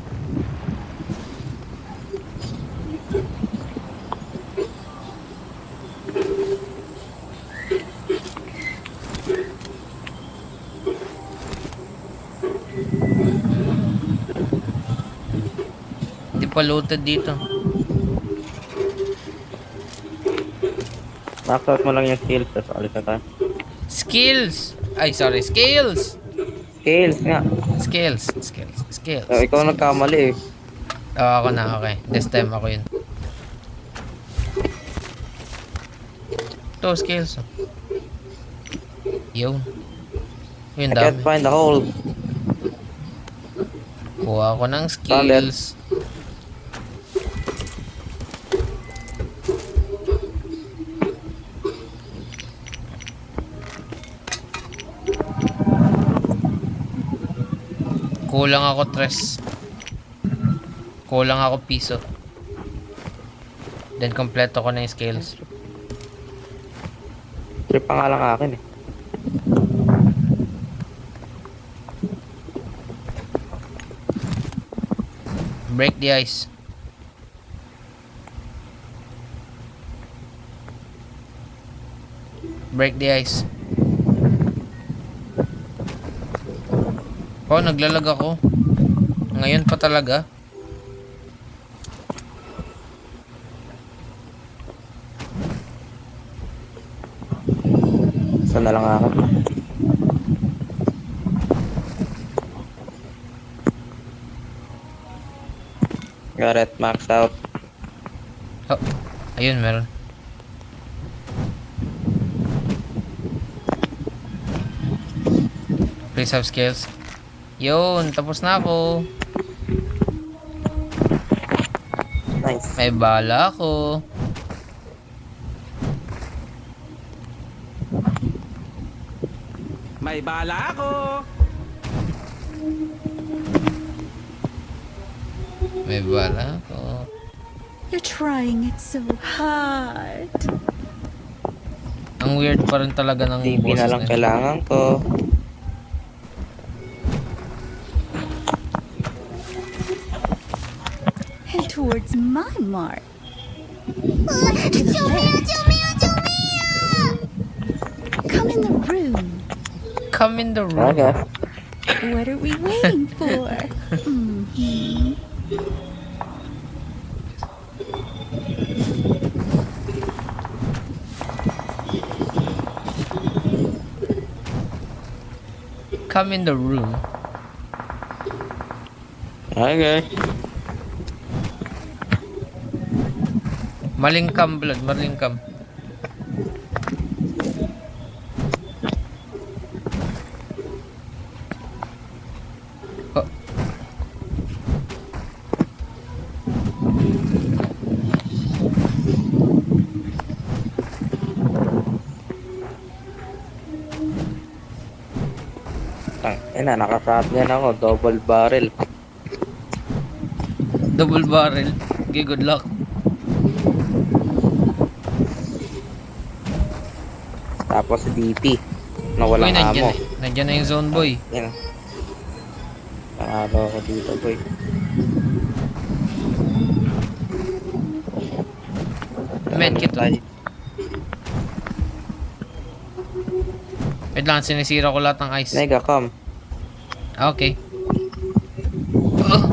[SPEAKER 1] Hindi pa loaded dito.
[SPEAKER 3] Max out mo lang yung skills, tapos alis na tayo.
[SPEAKER 1] Skills! Ay, sorry. Skills!
[SPEAKER 3] Skills nga.
[SPEAKER 1] Skills.
[SPEAKER 3] Ikaw nagkamali eh.
[SPEAKER 1] Ako na, okay. This time ako yun. Ito, skills. Yun. Yun,
[SPEAKER 3] I can't
[SPEAKER 1] dami.
[SPEAKER 3] find the hole.
[SPEAKER 1] Kuha ako ng skills. Kulang ako tres. Kulang ako piso. Then kompleto ko na yung skills.
[SPEAKER 3] Trip pa nga lang akin eh.
[SPEAKER 1] Break the ice. Break the ice. Oh, naglalag ako. Ngayon pa talaga.
[SPEAKER 3] Isa na lang akin. Got it, max out.
[SPEAKER 1] Oh, ayun, meron. Please have skills. Yun, tapos na ako.
[SPEAKER 3] Nice.
[SPEAKER 1] May bala ako.
[SPEAKER 6] May bala ako.
[SPEAKER 1] May bala ako.
[SPEAKER 4] You're trying it so hard.
[SPEAKER 1] Ang weird pa rin talaga ng
[SPEAKER 3] TP na
[SPEAKER 1] boses
[SPEAKER 3] lang
[SPEAKER 1] nila.
[SPEAKER 3] kailangan ko.
[SPEAKER 4] Head towards my mark. To the left. Come in the room.
[SPEAKER 1] Come in the room.
[SPEAKER 3] Okay.
[SPEAKER 4] What are we waiting for?
[SPEAKER 1] Come in the room.
[SPEAKER 3] Okay.
[SPEAKER 1] Malingkam blood, malingkam. Oh.
[SPEAKER 3] Naka-shotgun ako, double barrel.
[SPEAKER 1] Double barrel. Okay, good luck.
[SPEAKER 3] Tapos DP na
[SPEAKER 1] Uy,
[SPEAKER 3] walang amo.
[SPEAKER 1] nandiyan na yung zone boy.
[SPEAKER 3] Yan. Panalo ako dito, boy.
[SPEAKER 1] Medkit. Wait lang, sinisira ko lahat ng ice.
[SPEAKER 3] Mega cam.
[SPEAKER 1] Ah, okay. Oh,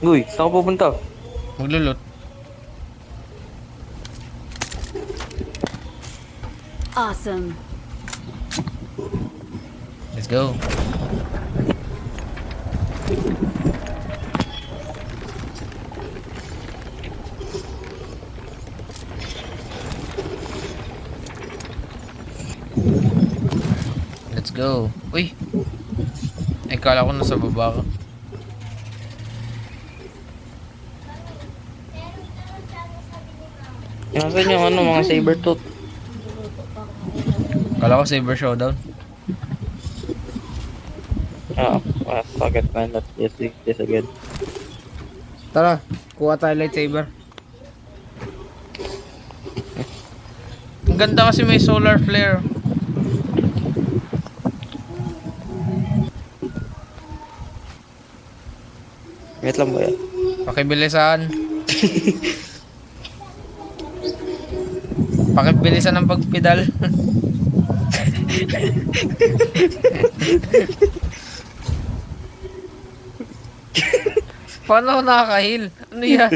[SPEAKER 3] Uy, saan ka pupunta?
[SPEAKER 1] maglulot.
[SPEAKER 4] Awesome.
[SPEAKER 1] Let's go. Let's go. Uy. Ay, kala ko nasa baba ka.
[SPEAKER 3] Nasaan yung ano, mga saber tooth?
[SPEAKER 1] Kala ko Saber Showdown.
[SPEAKER 3] Fuck it, man. Let's just do this again.
[SPEAKER 1] Tara, kuha tayo lightsaber. Ang ganda kasi may solar flare.
[SPEAKER 3] Wait lang ba yan?
[SPEAKER 1] Pakibilisan. Pakibilisan ng pagpedal. Paano ako nakaka-heal? Ano yan?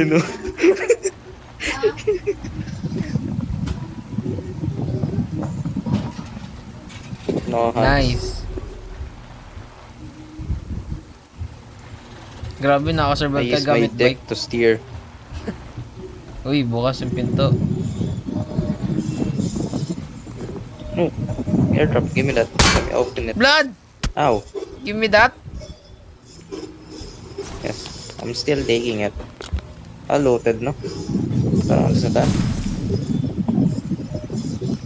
[SPEAKER 3] No,
[SPEAKER 1] Nice. Grabe,
[SPEAKER 3] I
[SPEAKER 1] nakasurvive ka
[SPEAKER 3] use my
[SPEAKER 1] gamit
[SPEAKER 3] deck
[SPEAKER 1] bike.
[SPEAKER 3] to steer.
[SPEAKER 1] Uy, bukas yung pinto.
[SPEAKER 3] No. Airdrop, give me that. Let me open it.
[SPEAKER 1] Blood!
[SPEAKER 3] Ow.
[SPEAKER 1] Give me that.
[SPEAKER 3] Yes. I'm still taking it. Loaded, no? Parang sa that.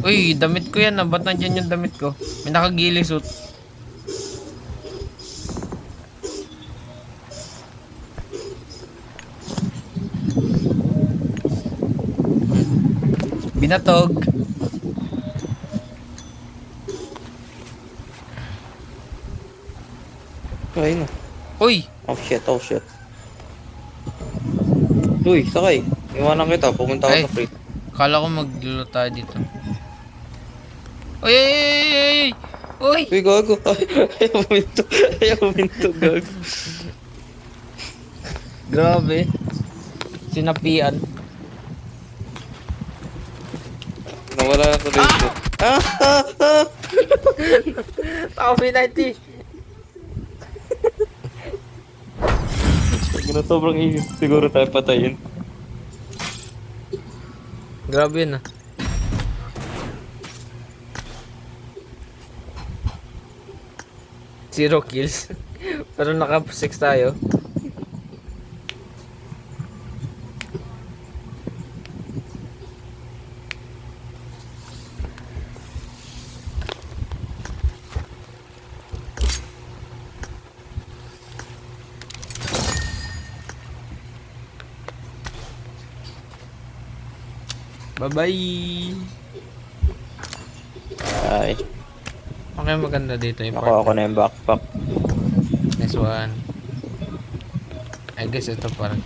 [SPEAKER 1] Uy, damit ko yan. Ba't nandyan yung damit ko? May nakagili suit. Binatog.
[SPEAKER 3] Ayun na.
[SPEAKER 1] Uy!
[SPEAKER 3] Oh shit, oh shit. Uy, sakay. Iwanan kita, pumunta
[SPEAKER 1] Ay.
[SPEAKER 3] ako sa free.
[SPEAKER 1] Kala ko maglulo tayo dito. Uy! Uy! Uy! Uy!
[SPEAKER 3] Uy, gago. Ayaw minto. Ayaw minto, gago.
[SPEAKER 1] Grabe. Sinapian.
[SPEAKER 3] Nawala na tuloy ito.
[SPEAKER 1] Tao P90.
[SPEAKER 3] Gano'n sobrang inis. Siguro tayo patayin.
[SPEAKER 1] Grabe yun ah. Zero kills. Pero naka-6 tayo. Bye-bye!
[SPEAKER 3] Ay,
[SPEAKER 1] Okay, maganda dito yung
[SPEAKER 3] nakuha ko na yung backpack.
[SPEAKER 1] Nice one. I guess ito parang